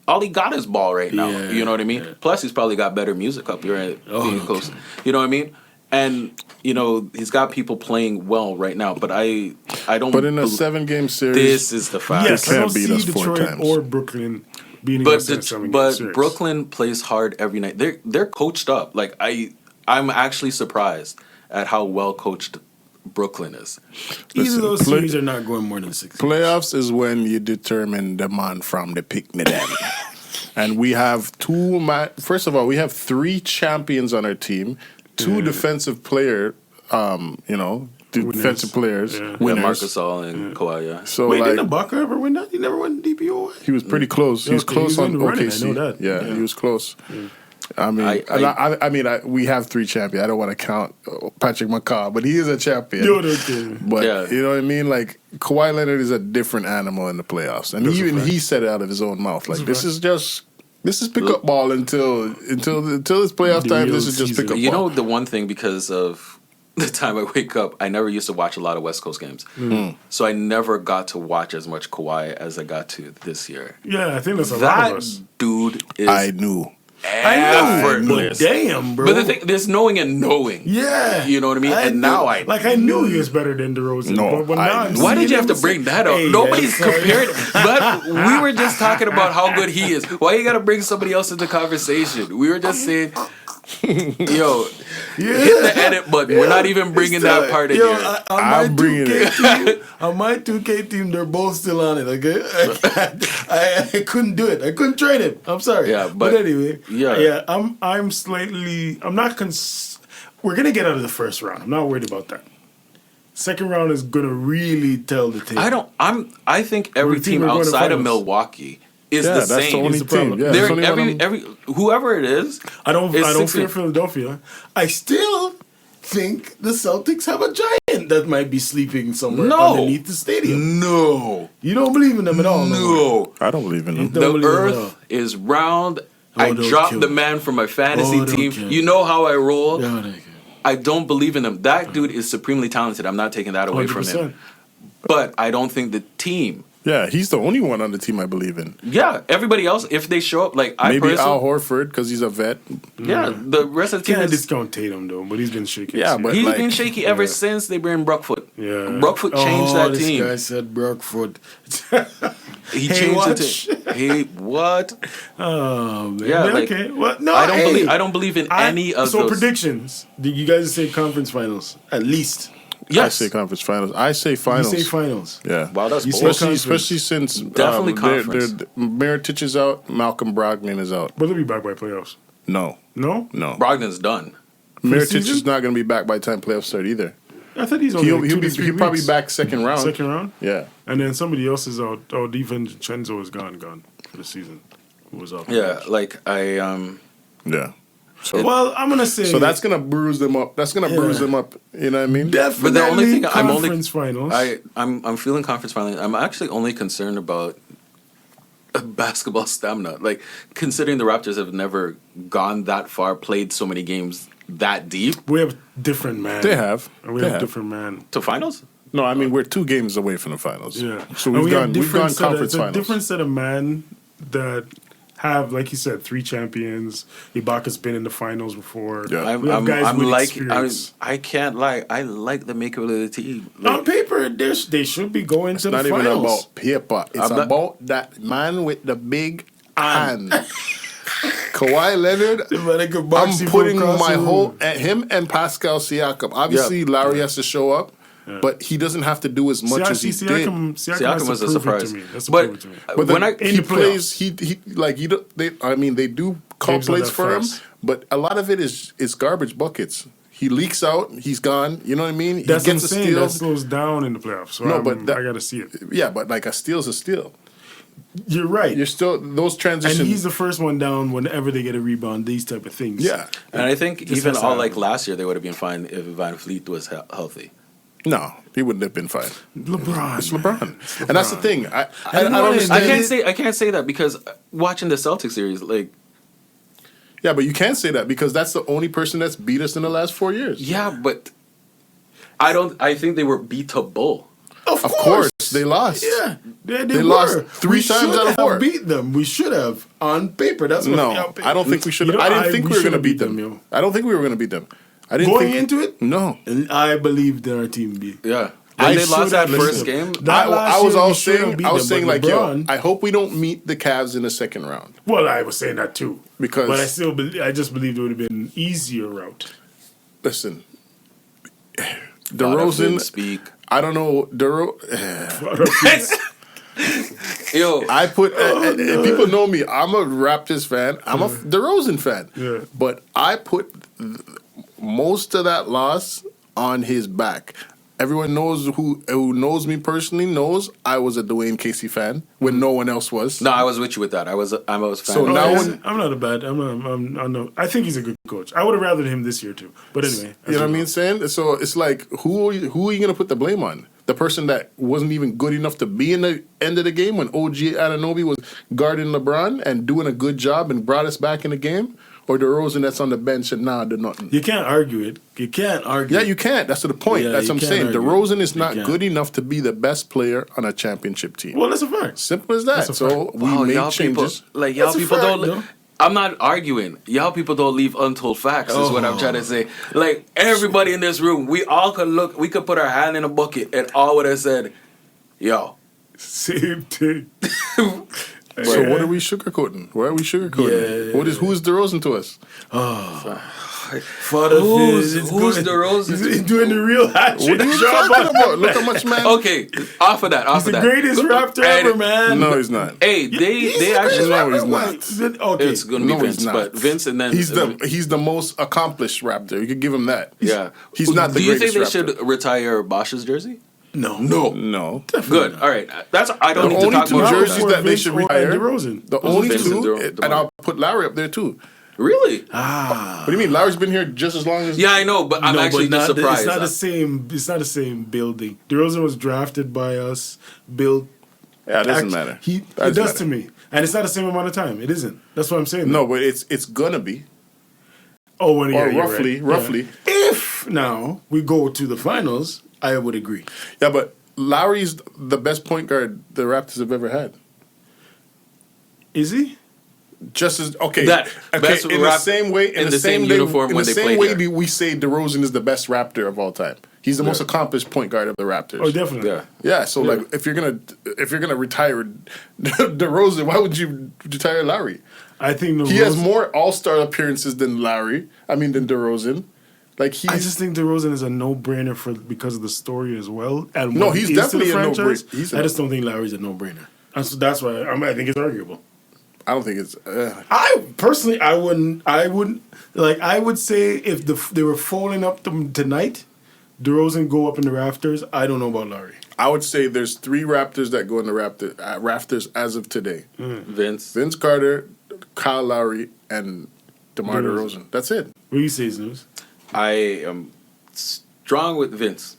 All he got is ball right now. Yeah, You know what I mean? yeah. Plus, he's probably got better music up here at being okay. close. You know what I mean? And you know, he's got people playing well right now. But I don't. But in a bel- 7-game series, this is the fact. Yes, I can't don't beat see us 4 Detroit times. or Brooklyn beating But us in a 7-game but series. Brooklyn plays hard every night. They're coached up. Like I'm actually surprised at how well coached Brooklyn is. Either of those series are not going more than 6 games. Playoffs is when you determine the man from the pick me them. And we have first of all, we have 3 champions on our team, 2 defensive player, defensive players. Yeah, winners. Marc Gasol and Kawhi, yeah. So Wait, didn't Ibaka ever win that? He never won DPOY? He was pretty close. He was close on OKC. I know that. Yeah, he was close. I mean, we have 3 champions. I don't want to count Patrick McCaw, but he is a champion. But you know what I mean? Like, Kawhi Leonard is a different animal in the playoffs. And even he said it out of his own mouth. Like, this is pickup ball until it's playoff time. This is just pickup ball. You know, the one thing, because of the time I wake up, I never used to watch a lot of West Coast games. So I never got to watch as much Kawhi as I got to this year. Yeah, I think that's a lot of us. That dude is... I knew. Effortless. Damn, bro. But the thing, there's knowing and knowing. Yeah. You know what I mean? I knew he was better than DeRozan. No, but now why did you have to bring that up? Hey, Nobody's compared. But we were just talking about how good he is. Why you got to bring somebody else into conversation? We were just saying, yo, hit the edit button. We're not even bringing that part in here. I'm bringing it. On my 2K team, they're both still on it. Okay, I couldn't do it. I couldn't trade it. I'm sorry. Yeah, but anyway, yeah. I'm slightly. I'm not. We're gonna get out of the first round. I'm not worried about that. Second round is gonna really tell the tale. I think every team outside of Milwaukee is the same. That's the only team. Yeah, every whoever it is. I don't fear Philadelphia. I still think the Celtics have a giant that might be sleeping somewhere underneath the stadium. No. You don't believe in them at all? No. I don't believe in them. The earth is round. I dropped the man from my fantasy team. You know how I roll. I don't believe in him. That dude is supremely talented. I'm not taking that away 100%. From him. But I don't think the team... Yeah, he's the only one on the team I believe in. Yeah, everybody else, if they show up, like maybe Al Horford because he's a vet. Yeah, the rest of the team. Can't discount Tatum though, but he's been shaky. Yeah, but he's been shaky ever since they bring Brookfoot. Yeah, Brookfoot changed that team. This guy said Brookfoot. He changed the team. Hey, what? Oh man. Yeah, okay. Well, no, I don't believe in any of those. So predictions? Do you guys say conference finals at least? Yes. I say conference finals. I say finals. You say finals. Yeah. Wow, that's especially since definitely conference. Mirotic is out, Malcolm Brogdon is out. But they'll be back by playoffs. No. Brogdon's done. Mirotic is not going to be back by the time playoffs start either. I thought he's only he'll probably be back second round. Second round? Yeah. And then somebody else is out. Oh, DiVincenzo is gone for the season. Who was out? Yeah, Yeah. So, well, I'm gonna say. So that's gonna bruise them up. That's gonna bruise them up. You know what I mean? Definitely. But the only thing conference finals. I'm feeling conference finals. I'm actually only concerned about basketball stamina. Like, considering the Raptors have never gone that far, played so many games that deep. We have different man. They have. We have different man to finals. No, I mean we're 2 games away from the finals. Yeah. So we've gone conference finals. A different set of men that have, like you said, 3 champions. Ibaka's been in the finals before. Yeah. I can't lie. I like the makeup of the team. On paper, they should be going to the finals. It's not even about paper. It's about that man with the big hand. Kawhi Leonard, I'm putting my whole... him and Pascal Siakam. Obviously, Larry has to show up. Yeah. But he doesn't have to do as much as he did. Siakam was a surprise. But when he plays, they do call plays for him. But a lot of it is garbage buckets. He leaks out. He's gone. You know what I mean? That's he gets what I'm saying. That slows down in the playoffs. So I got to see it. Yeah, but like a steal's a steal. You're right. You're still those transitions. And he's the first one down whenever they get a rebound. These type of things. Yeah, and I think even like last year they would have been fine if Van Fleet was healthy. No, he wouldn't have been fine. LeBron. It's LeBron. And that's the thing. I don't understand. I can't say that because watching the Celtics series, like. Yeah, but you can't say that because that's the only person that's beat us in the last 4 years. Yeah, but I think they were beatable. Of course. They lost. Yeah, they lost 3 times out of 4. We should have beat them. We should have on paper. That's what I don't think we should. I didn't think we were going to beat them. I don't think we were going to beat them. Going into it? No. And I believed in our team B. Yeah. When they lost that first game, I was saying like, LeBron, yo, I hope we don't meet the Cavs in the second round. Well, I was saying that too. But I just believed it would have been an easier route. Listen, DeRozan, speak. I don't know. Yo, I put people know me. I'm a Raptors fan. I'm a DeRozan fan. Yeah. But I put most of that loss on his back. Everyone knows who knows me personally knows I was a Dwayne Casey fan when no one else was. no, I was with you with that. I was a fan. So of now his. when- I'm not a bad. I'm not. I think he's a good coach. I would have rathered him this year too. But anyway, You know what I mean? Saying so, it's like who are you going to put the blame on? The person that wasn't even good enough to be in the end of the game when OG Anunoby was guarding LeBron and doing a good job and brought us back in the game, or DeRozan that's on the bench and did nothing. You can't argue it. You can't argue. Yeah, you can't. That's the point. Yeah, That's you what I'm can't saying. argue. DeRozan is You not can't. good enough to be the best player on a championship team. Well, that's a fact. Simple as that. That's a So fact. we Oh, made y'all changes. people, like y'all That's a people fact, don't. though. I'm not arguing. Y'all people don't leave untold facts. Is what I'm trying to say. Like everybody in this room, we all could look. We could put our hand in a bucket and all would have said, "Yo." Same thing. So what are we sugarcoating? Why are we sugarcoating? Yeah. Who's DeRozan to us? Father Who's Fizz, DeRozan? He's doing the real hat What are you talking about? Look how much man. Okay, off of that. Off He's of the that. greatest Raptor And- ever, man. No, he's not. Hey, they actually. No, he's not. Okay. It's gonna be No, he's Vince, not. but Vince and then He's the most accomplished Raptor. You could give him that. yeah. He's not the Do you think greatest they Raptor. should retire Bosch's jersey? No. No. Good. All right. That's I don't The need to only talk two about jerseys that. that they Vince should or retire. DeRozan. The only Vince two, and and I'll put Larry up there too. Really? What do you mean? Larry's been here just as long as. Yeah, I know, but I'm No, actually but just surprised. It's not the same. It's not the same building. DeRozan was drafted by us, built. Yeah, it doesn't matter. It That does matter. to me, and it's not the same amount of time. It isn't. That's what I'm saying. No, but it's gonna be. Oh, when Or you're roughly. right. Yeah. If now we go to the finals, I would agree. Yeah, but Larry's the best point guard the Raptors have ever had. Is he? Just as okay, That best in the rap- same way, in the same uniform when they played way, there. we say DeRozan is the best Raptor of all time. He's the most accomplished point guard of the Raptors. Oh, definitely. Yeah. Yeah, so like if you're gonna retire DeRozan, why would you retire Larry? I think He has more All-Star appearances than than DeRozan. Like he's I just think DeRozan is a no-brainer because of the story as well. And No, what he's he is to definitely the a franchise. no-brainer. He's I just don't think Larry's a no-brainer. And so that's why I think it's arguable. I don't think it's I personally, I wouldn't. Like I would say if they were folding up tonight, DeRozan go up in the rafters. I don't know about Larry. I would say there's 3 Raptors that go in the rafters as of today. Vince. Vince Carter, Kyle Lowry, and DeMar DeRozan. That's it. What do you say, Snooze? I am strong with Vince.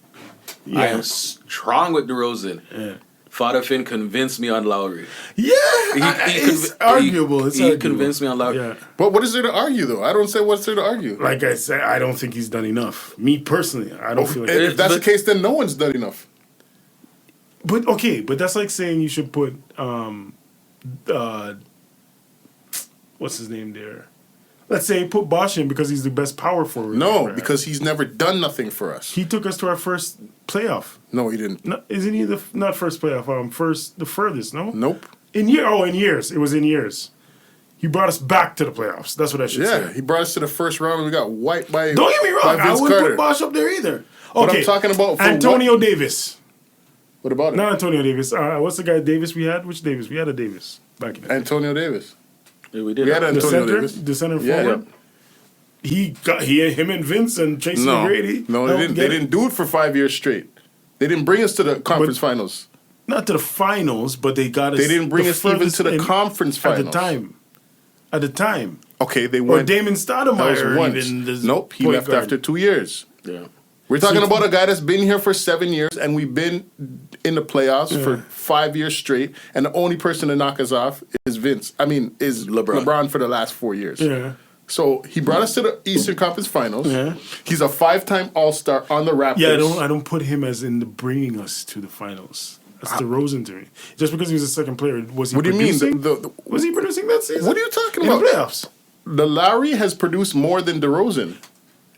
I am strong with DeRozan. Yeah. Father Finn convinced me on Lowry. Yeah, it's arguable. It's he arguable. convinced me on Lowry. Yeah. But what is there to argue, though? I don't say what's there to argue. Like I said, I don't think he's done enough. Me personally, I don't feel like. If that's the case, then no one's done enough. But okay, but that's like saying you should put what's his name there? Let's say put Bosch in because he's the best power forward. No, ever. because he's never done nothing for us. he took us to our first playoff. No, he didn't. No, isn't he not first playoff? The furthest. No. Nope. In years. It was in years. He brought us back to the playoffs. That's what I should Yeah, say. he brought us to the first round and we got wiped by. Don't get me by wrong. I Vince wouldn't Carter. put Bosch up there either. But Okay, I'm talking about for Antonio Davis. What about it? Not Antonio Davis. What's the guy Davis we had? Which Davis? We had a Davis back in the day. Antonio Davis. Yeah, we did. We had The Antonio center, Davis. the center Yeah. forward. Him and Vince and Tracy No, McGrady. no, they didn't. They didn't do it for 5 years straight. They didn't bring us to the conference finals. Not to the finals, but they got us. They didn't bring the us even furthest to the in- conference finals. At the time. Okay, they Or went. Damon That was Stoudemire once. even. the Nope, he point left guard. after 2 years. Yeah. We're talking about a guy that's been here for 7 years, and we've been in the playoffs for 5 years straight. And the only person to knock us off is LeBron for the last 4 years. Yeah. So he brought us to the Eastern Conference Finals. Yeah. He's a 5-time All-Star on the Raptors. Yeah, I don't put him as in the bringing us to the finals. That's DeRozan to me. Just because he was a second player, was he What do you producing? mean? Was he producing that season? What are you talking in about? the playoffs? The Lowry has produced more than DeRozan.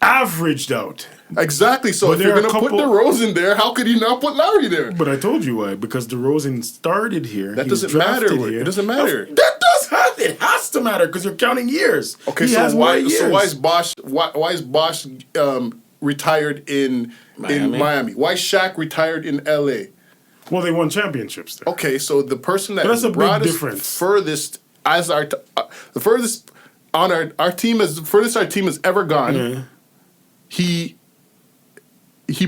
Averaged out. Exactly. So But if there you're are going to a put couple- DeRozan there, how could you not put Lowry there? But I told you why. Because DeRozan started here. That He was doesn't matter. drafted here. It doesn't matter. That does have it has to matter because you're counting years. Okay, He so has more years. why is Bosch retired in Miami? Why Shaq retired in L.A.? Well, they won championships there. Okay, so the person that that's a brought big us difference. furthest as the furthest on our team as the furthest our team has ever gone, he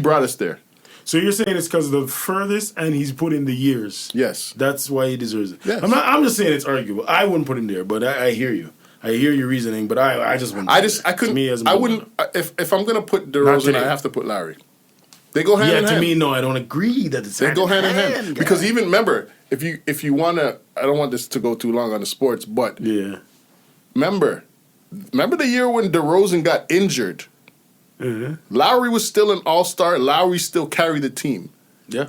brought us there. So you're saying it's because of the furthest, and he's put in the years. Yes, that's why he deserves it. Yes. I'm just saying it's arguable. I wouldn't put him there, but I hear you. I hear your reasoning, but I just wouldn't. I couldn't. I wouldn't. If I'm gonna put DeRozan, I have to put Larry. They go hand in hand. Yeah, to me, no, I don't agree that it's they go hand in hand. Because even remember, if you wanna, I don't want this to go too long on the sports, but remember the year when DeRozan got injured. Lowry was still an all-star. Lowry still carried the team. Yeah.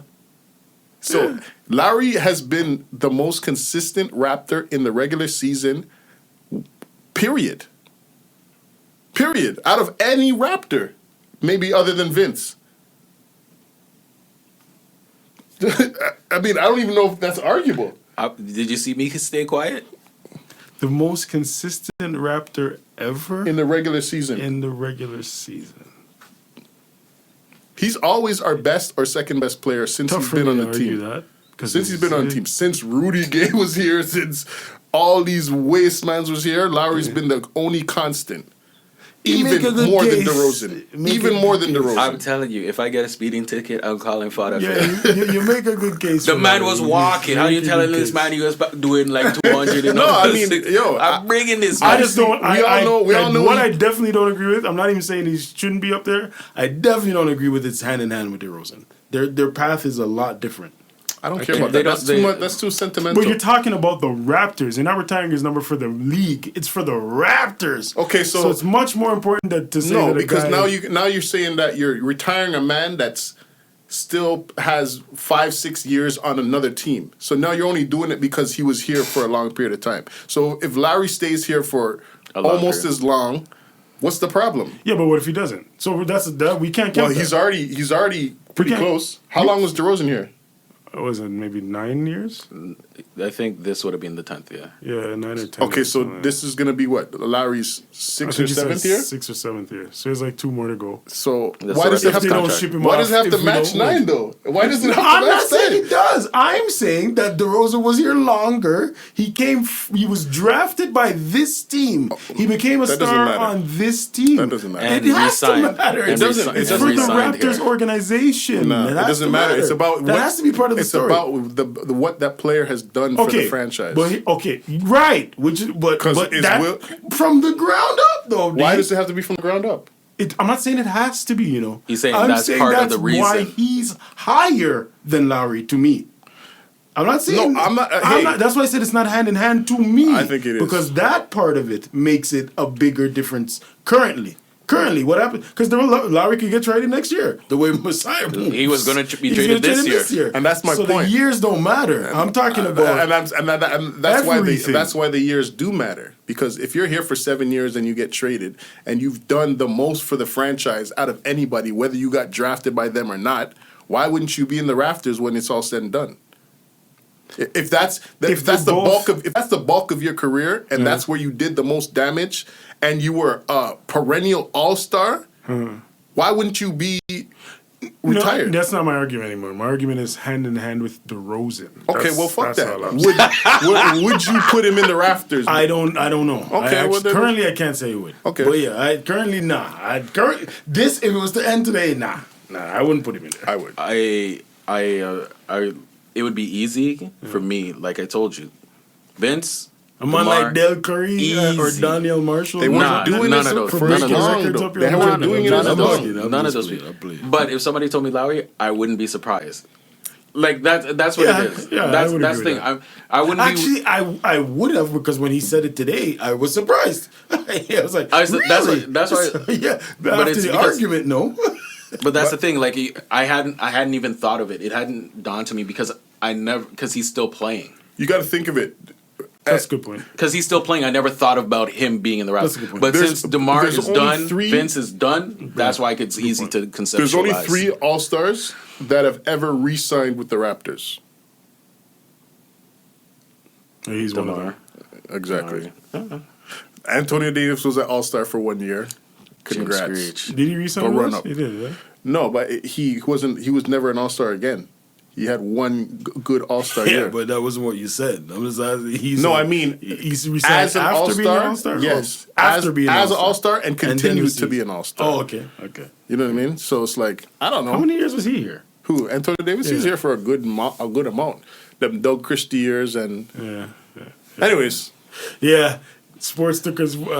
So Lowry has been the most consistent Raptor in the regular season. Period. Out of any Raptor, maybe other than Vince. I mean, I don't even know if that's arguable. Did you see me stay quiet? The most consistent Raptor ever in the regular season. He's always our best or second best player since he's been on the team. Since he's been on the team. Since Rudy Gay was here, since all these wastemans was here, Lowry's been the only constant. Even more than DeRozan. I'm telling you, if I get a speeding ticket, I'm calling Father. Yeah, you make a good case. The man was walking. How you telling this man he was doing like 200? No, I mean, I'm bringing this. I just don't. We all know. What I definitely don't agree with. I'm not even saying he shouldn't be up there. I definitely don't agree with it's hand in hand with DeRozan. Their path is a lot different. I don't care about that. That's too sentimental. But you're talking about the Raptors. You're not retiring his number for the league. It's for the Raptors. Okay, so it's much more important to say that because now you're saying that you're retiring a man that's still has 5-6 years on another team. So now you're only doing it because he was here for a long period of time. So if Larry stays here for almost as long, what's the problem? Yeah, but what if he doesn't? So we can't count. Well, he's already pretty close. How long was DeRozan here? Was it maybe 9 years? I think this would have been the 10th year. Yeah, 9 or 10. Okay, so this is going to be what? Larry's 6th or 7th year? 6th or 7th year. So there's like 2 more to go. So why does it have to match 9 though? Why does it have to match 9? I'm not saying it does. I'm saying that DeRozan was here longer. He was drafted by this team. He became a star on this team. That doesn't matter. And it has to matter. It doesn't. It's for the Raptors organization. No, it doesn't matter. It's about that has to be part of the story. It's about the what that player has done for the franchise. Right. From the ground up, though. Why does it have to be from the ground up? I'm not saying it has to be, He's saying that's part of the reason. Why he's higher than Lowry to me. I'm not saying... No, I'm not... That's why I said it's not hand in hand to me. I think it is. Because that part of it makes it a bigger difference currently. What happened? Because Lowry could get traded next year. The way Messiah moves. He was going to be traded this year. And that's my point. So the years don't matter. I'm talking about that's why the years do matter. Because if you're here for 7 years and you get traded and you've done the most for the franchise out of anybody, whether you got drafted by them or not, why wouldn't you be in the rafters when it's all said and done? If that's the bulk of your career and that's where you did the most damage and you were a perennial all-star, why wouldn't you be retired? No, that's not my argument anymore. My argument is hand in hand with DeRozan. Okay, well, fuck that. Would you put him in the rafters? I don't know. Okay, currently I can't say it would. Okay, but yeah, currently nah. If it was to end today, nah, I wouldn't put him in there. I would. It would be easy for me, like I told you. Vince, a man like Del Curry or Daniel Marshall. They weren't doing none of those. for none of those people. But if somebody told me Lowry, I wouldn't be surprised. Like that's what it is. Yeah, that's the thing. I wouldn't actually. I would have, because when he said it today, I was surprised. I was like, really? That's why. Yeah, but after the argument, no. But that's the thing. Like I hadn't even thought of it. It hadn't dawned to me because he's still playing. You got to think of it. That's a good point. Because he's still playing, I never thought about him being in the Raptors. But since DeMar is done, Vince is done, that's why it's easy to conceptualize. There's only 3 All-Stars that have ever re-signed with the Raptors. He's one of them. Exactly. Antonio Davis was an All-Star for 1 year. Congrats. Screech. Did he resign? Go run up. He did, right? No, but he wasn't. He was never an All-Star again. He had one good All-Star Yeah, year. but that wasn't what you said. I'm just asking. I mean, he's resigned as an after All-Star, being an All-Star? yes, Or after being as an an All-Star and then continues to received- be an All-Star. Oh, okay. You know what I mean? So it's like I don't know How many years was he here? who Antonio Davis. He's Yeah. here for a good amount. Them Doug Christie years and. Yeah. Anyways, Yeah. Sports took us. We're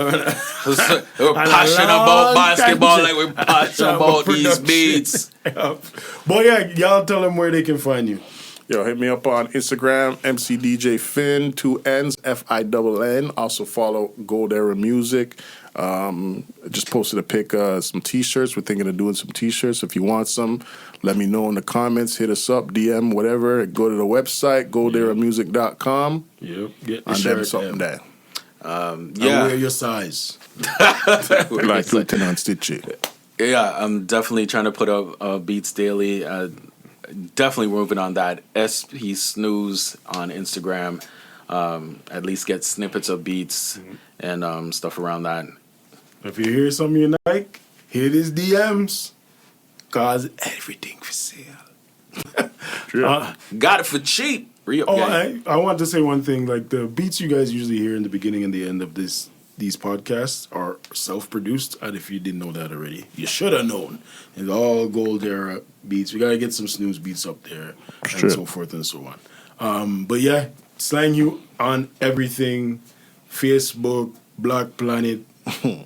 passionate about basketball like we're passionate about these beats. But yeah, y'all tell them where they can find you. yo, hit me up on Instagram, MCDJ Finn, 2 N's, FINN. Also follow Gold Era Music. Just posted a pic, some T-shirts. We're thinking of doing some T-shirts. If you want some, let me know in the comments. Hit us up, DM, whatever. Go to the website, golderamusic.com. Yep. Get the And shirt. then something there. And Yeah. wear your size. Like Lieutenant Stitchy. Yeah, I'm definitely trying to put up beats daily. Definitely moving on that. SP Snooze on Instagram. At least get snippets of beats and stuff around that. If you hear something you like, hit his DMs. Cause everything for sale. Got it for cheap. Re-up gang. I want to say one thing. Like the beats you guys usually hear in the beginning and the end of these podcasts are self-produced. And if you didn't know that already, you should have known. It's all Gold Era beats. We gotta get some Snooze beats up there and so forth and so on. But yeah, Slang Hugh on everything: Facebook, Black Planet,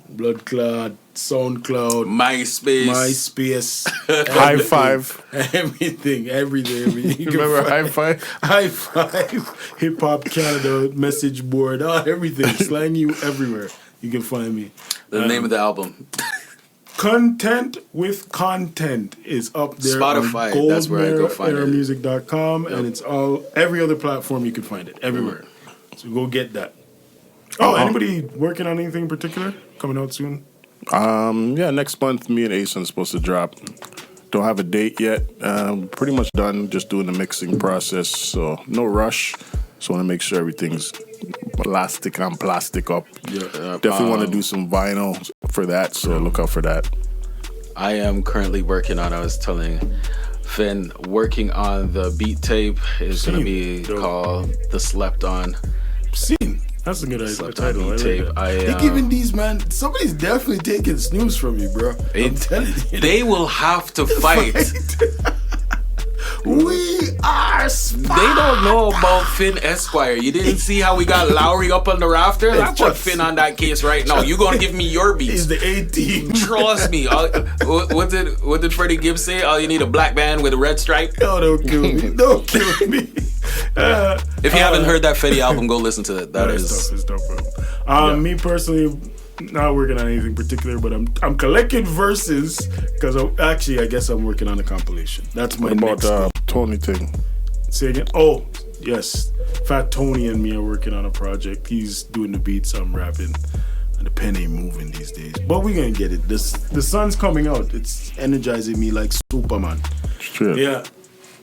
Blood Clot, SoundCloud, MySpace, High Five. everything. You can Remember find- High Five? High Five, Hip Hop Canada, message board, everything. Slang You everywhere. You can find me. The name of the album. Content with Content is up there Spotify, on that's where I go find it. golderamusic.com, and it's every other platform you can find it, everywhere. So go get that. Oh, anybody working on anything in particular coming out soon? Yeah, next month, me and Ace are supposed to drop. Don't have a date yet. Pretty much done, just doing the mixing process, so no rush. Just want to make sure everything's plastic on plastic up. Definitely want to do some vinyl for that, so look out for that. I am currently working on, I was telling Finn, working on the beat tape. Is going to be called The Slept On. Scene. That's a good title. Tape. They giving these, man, somebody's definitely taking Snooze from you, bro. I'm telling you. They will have to fight. We are spies. They don't know about Finn Esquire. You didn't see how we got Lowry up on the rafter? I put Finn on that case right now. You gonna give me your beats? He's the A-team. Trust me. What did Freddie Gibbs say? All you need a black band with a red stripe. Oh, don't kill me. Don't kill me. If you haven't heard that Fetty album, go listen to it. That is It's dope, bro. Me personally, not working on anything particular, but I'm collecting verses because I guess I'm working on a compilation. That's my What next about Tony thing? Say again? Oh, yes. Fat Tony and me are working on a project. He's doing the beats, I'm rapping. And the pen ain't moving these days. But we're going to get it. The sun's coming out. It's energizing me like Superman. Shit. Yeah.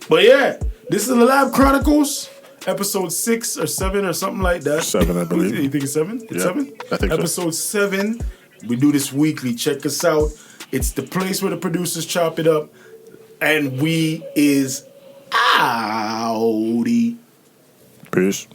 But yeah, this is the Lab Chronicles. Episode 6 or 7 or something like that. 7, I believe. You think it's 7? It's Yeah, 7? I think so. Episode 7. We do this weekly. Check us out. It's the place where the producers chop it up. And we is outie. Peace.